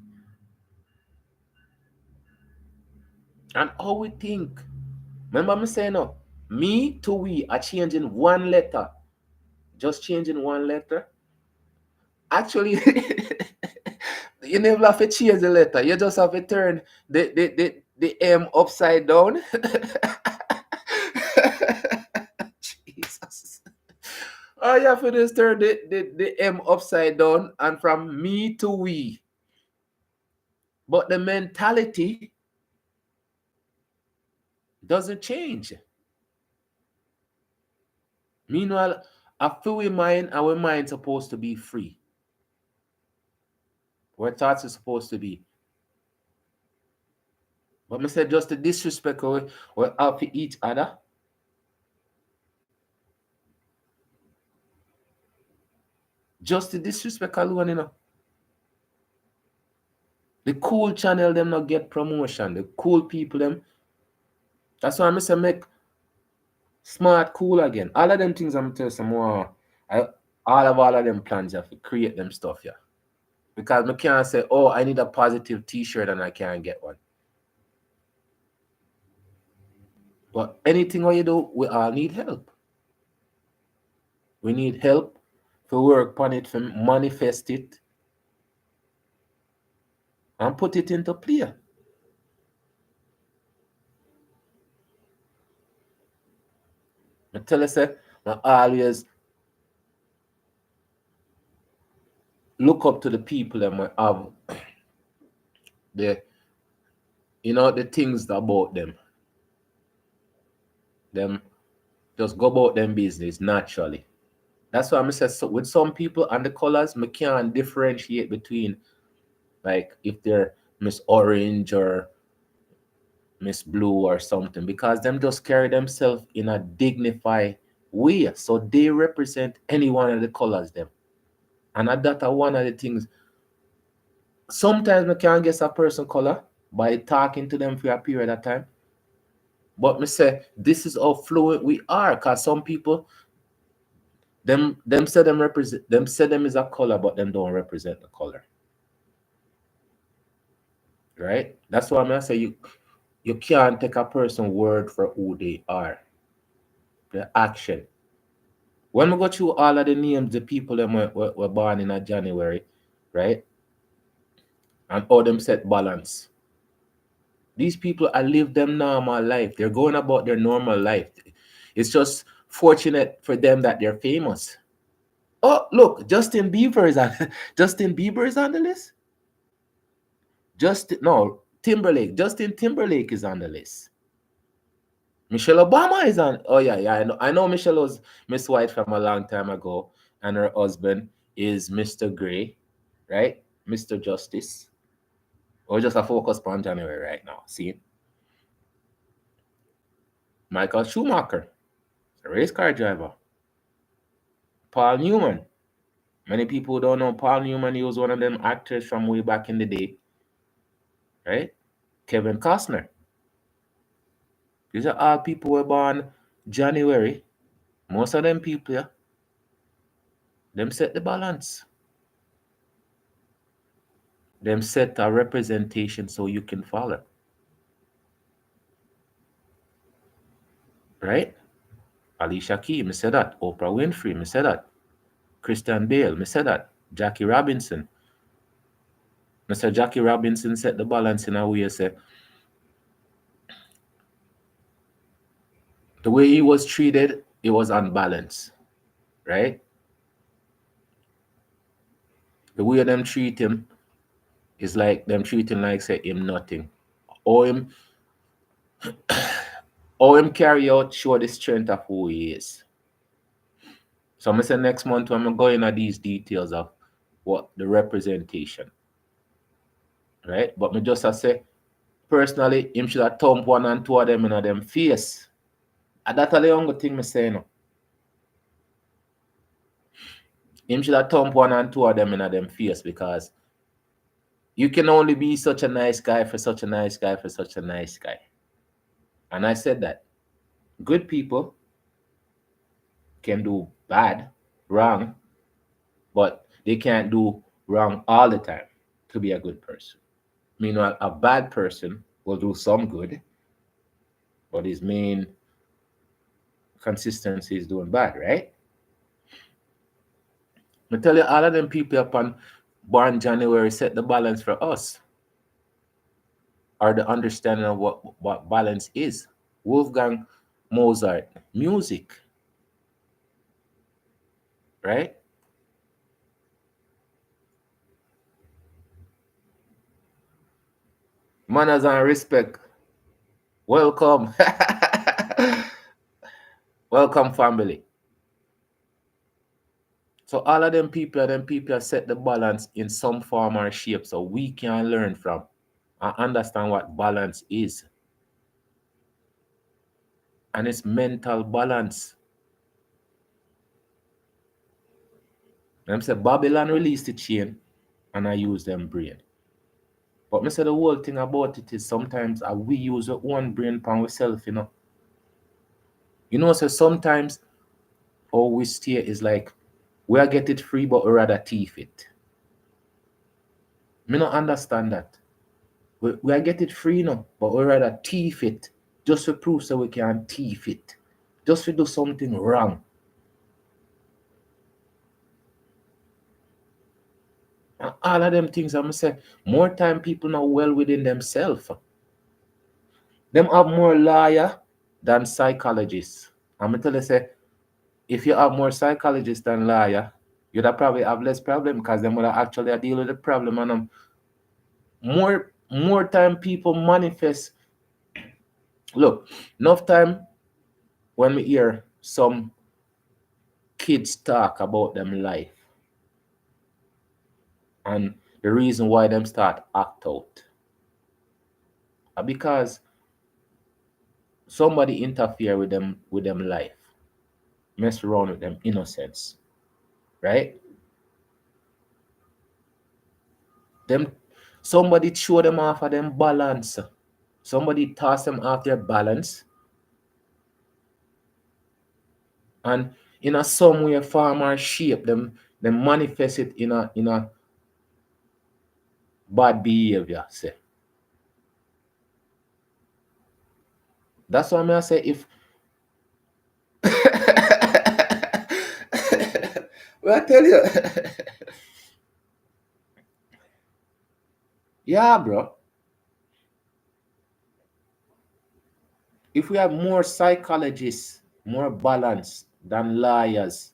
And how we think. Remember me saying no, me to we are changing one letter. Just changing one letter. Actually, you never have to change the letter. You just have to turn the M upside down. Jesus. All you have to do is turn the M upside down and from me to we. But the mentality doesn't change. Meanwhile, a free mind, our mind supposed to be free. Where thoughts are supposed to be. But I said just the disrespect we have to each other. Just the disrespect alone, The cool channel them not get promotion. The cool people them. That's why I say make smart cool again. All of them things I'm telling you some more. All of them plans you have to create them stuff, yeah. Because I can't say, oh, I need a positive t-shirt and I can't get one. But anything what you do, we all need help. We need help to work on it, to manifest it, and put it into play. I tell you, say, I always look up to the people that might have the, the things about them. Them just go about them business naturally. That's why I say so with some people and the colors, I can't differentiate between like if they're Miss Orange or Miss Blue or something, because them just carry themselves in a dignified way. So they represent any one of the colors them. And that are one of the things. Sometimes we can guess a person color by talking to them for a period of time. But me say this is how fluent we are, because some people them say them represent them say them is a color, but them don't represent the color. Right? That's why I say you can't take a person word for who they are. The action. When we go through all of the names, the people that were born in a January, right? And all them set balance. These people are live them normal life. They're going about their normal life. It's just fortunate for them that they're famous. Oh, look, Justin Bieber is on Justin Bieber is on the list. Timberlake. Justin Timberlake is on the list. Michelle Obama is on. Oh yeah, yeah. I know Michelle was Miss White from a long time ago, and her husband is Mr. Gray, right? Mr. Justice. Or just a focus on January right now. See, Michael Schumacher, a race car driver. Paul Newman. Many people don't know Paul Newman. He was one of them actors from way back in the day, right? Kevin Costner. These are all people who were born January. Most of them people, yeah, them set the balance. Them set a representation so you can follow. Right? Alicia Keys, me say that. Oprah Winfrey, me say that. Christian Bale, me say that. Jackie Robinson. Me say Jackie Robinson set the balance in a way, say, the way he was treated, it was unbalanced. Right? The way them treat him is like them treating like say him nothing. Or him carry out show the strength of who he is. So I'm say next month I'm going into these details of what the representation. Right? But me just I say personally, him should have thump one and two of them in them face. And that's the only thing me say no. Him should have thump one and two of them in them face, because you can only be such a nice guy for such a nice guy for such a nice guy. And I said that good people can do bad, wrong, but they can't do wrong all the time to be a good person. Meanwhile, a bad person will do some good, but his main consistency is doing bad, right? I tell you, all of them people upon born January set the balance for us, or the understanding of what balance is. Wolfgang Mozart, music, right? Manners and respect. Welcome. Welcome, family. So all of them people set the balance in some form or shape so we can learn from and understand what balance is. And it's mental balance. Them say Babylon released the chain and I use them brain. But me say the whole thing about it is sometimes we use our own brain pan ourselves, you know. So sometimes all we stay is like we are get it free, but we rather thief it. Me not understand that. We are get it free now, but we rather thief it just to prove so we can thief it. Just to do something wrong. And all of them things, I'm say, more time people now well within themselves. Them have more lawyer than psychologists. I'm going to tell you, say, if you have more psychologists than lawyer, you'd probably have less problem, because them would actually deal with the problem. And more time people manifest. Look, enough time when we hear some kids talk about them life and the reason why them start act out because somebody interfere with them life, mess around with them innocence, right? Them somebody throw them off of them balance. Somebody toss them off their balance, and in a some way, form or shape, them manifest it in a bad behavior. Say that's why I say if well, I tell you, yeah, bro. If we have more psychologists, more balance than lawyers,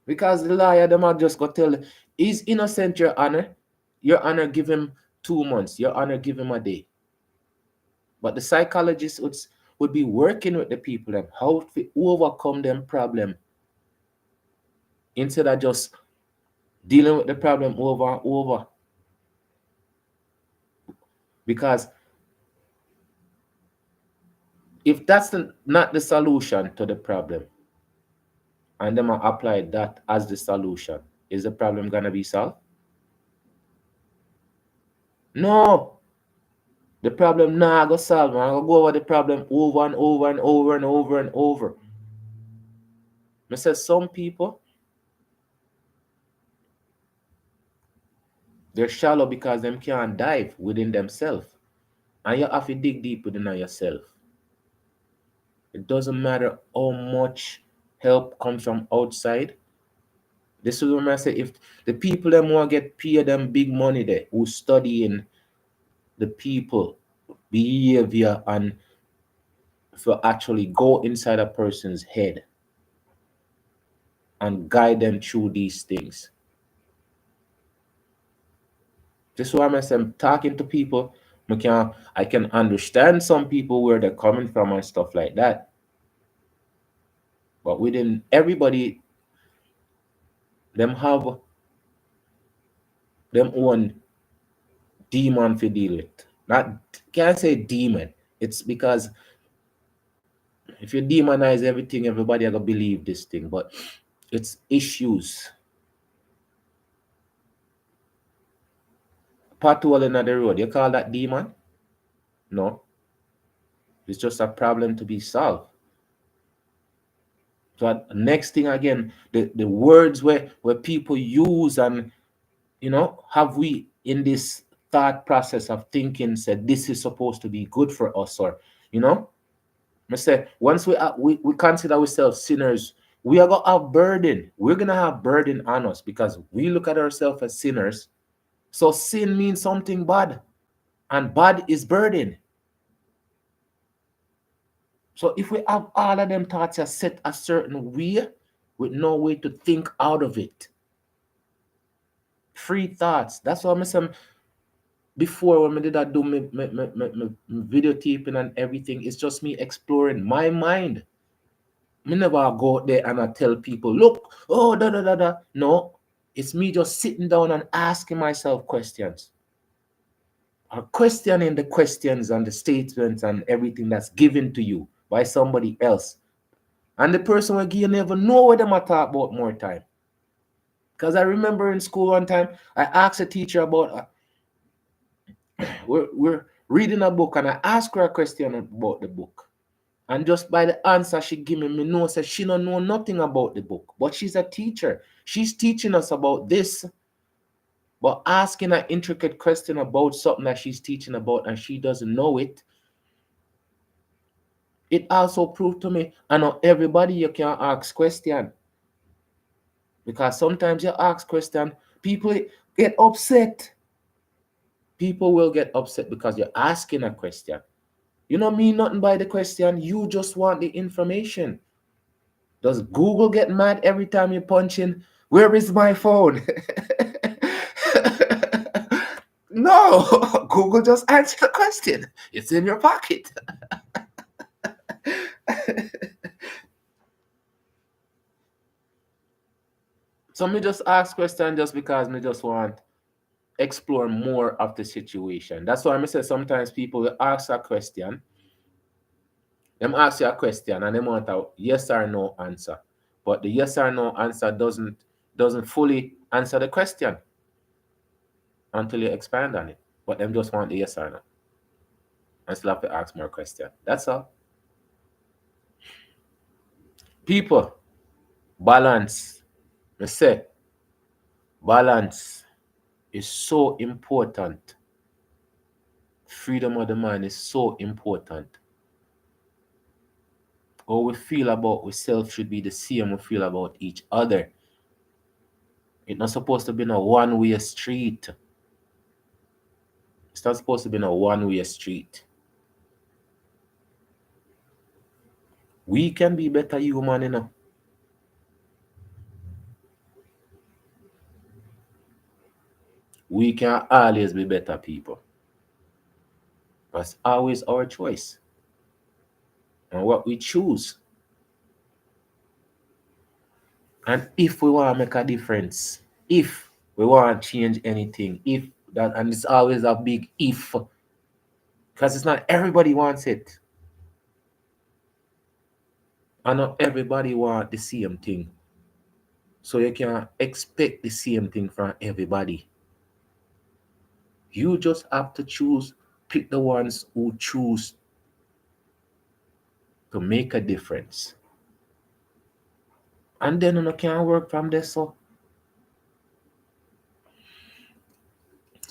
because the lawyer them are just go tell, he's innocent, your honor. Your honor, give him 2 months. Your honor, give him a day. But the psychologists would be working with the people them how to overcome them problem instead of just dealing with the problem over and over. Because if that's not the solution to the problem, and them apply that as the solution, is the problem gonna be solved? No. The problem nah go solve, man. I go over the problem over and over and over and over and over. I say some people they're shallow because them can't dive within themselves. And you have to dig deep within yourself. It doesn't matter how much help comes from outside. This is what I say. If the people them want to get paid them big money there, who studying the people behavior and for actually go inside a person's head and guide them through these things. This is why I'm talking to people. I can understand some people where they're coming from and stuff like that. But within everybody, them have them own demon to deal with. Not can't say demon. It's because if you demonize everything, everybody gonna believe this thing. But it's issues. Pothole in the road. You call that demon? No. It's just a problem to be solved. So next thing again, the words where people use and have we in this thought process of thinking said this is supposed to be good for us or I say once we consider ourselves sinners, we are gonna have burden. We're gonna have burden on us because we look at ourselves as sinners. So sin means something bad, and bad is burden. So if we have all of them thoughts are set a certain way with no way to think out of it, free thoughts. That's what I'm saying. Before when I did that do my videotaping and everything, it's just me exploring my mind. Me never go out there and I tell people, look, oh da da da da. No, it's me just sitting down and asking myself questions. Or questioning the questions and the statements and everything that's given to you by somebody else. And the person will give you never know what them I talk about more time. Because I remember in school one time, I asked a teacher about we're reading a book and I asked her a question about the book. And just by the answer she give me know that she don't know nothing about the book. But she's a teacher. She's teaching us about this. But asking an intricate question about something that she's teaching about and she doesn't know it, it also proved to me, I know everybody you can ask question. Because sometimes you ask question, people get upset. People will get upset because you're asking a question. You don't mean nothing by the question. You just want the information. Does Google get mad every time you punch in, where is my phone? No, Google just answer the question. It's in your pocket. So me just ask question just because me just want explore more of the situation. That's why I say sometimes people will ask a question, them ask you a question and they want a yes or no answer. But the yes or no answer doesn't fully answer the question until you expand on it. But them just want the yes or no. And still have to ask more question. That's all. People, balance. I say balance is so important. Freedom of the mind is so important. How we feel about ourselves should be the same we feel about each other. It's not supposed to be a one-way street. It's not supposed to be a one-way street. We can be better human, you know. We can always be better people. That's always our choice. And what we choose. And if we want to make a difference, if we want to change anything, if that, and it's always a big if, because it's not everybody wants it. And not everybody want the same thing. So you can't expect the same thing from everybody. You just have to choose, pick the ones who choose to make a difference. And then you can work from there. So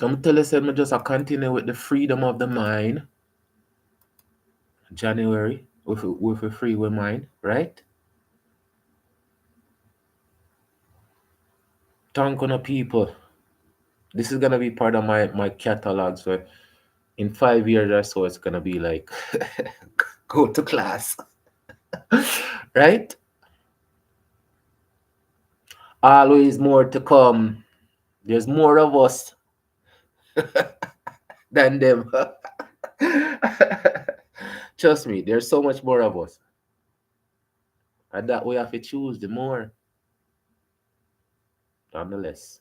I'm tell you, me just continue with the freedom of the mind. January with a free with mind, right? Thank on people. This is gonna be part of my catalog. So in 5 years or so, it's gonna be like go to class, right? Always more to come. There's more of us than them. Trust me, there's so much more of us. And that we have to choose the more, nonetheless.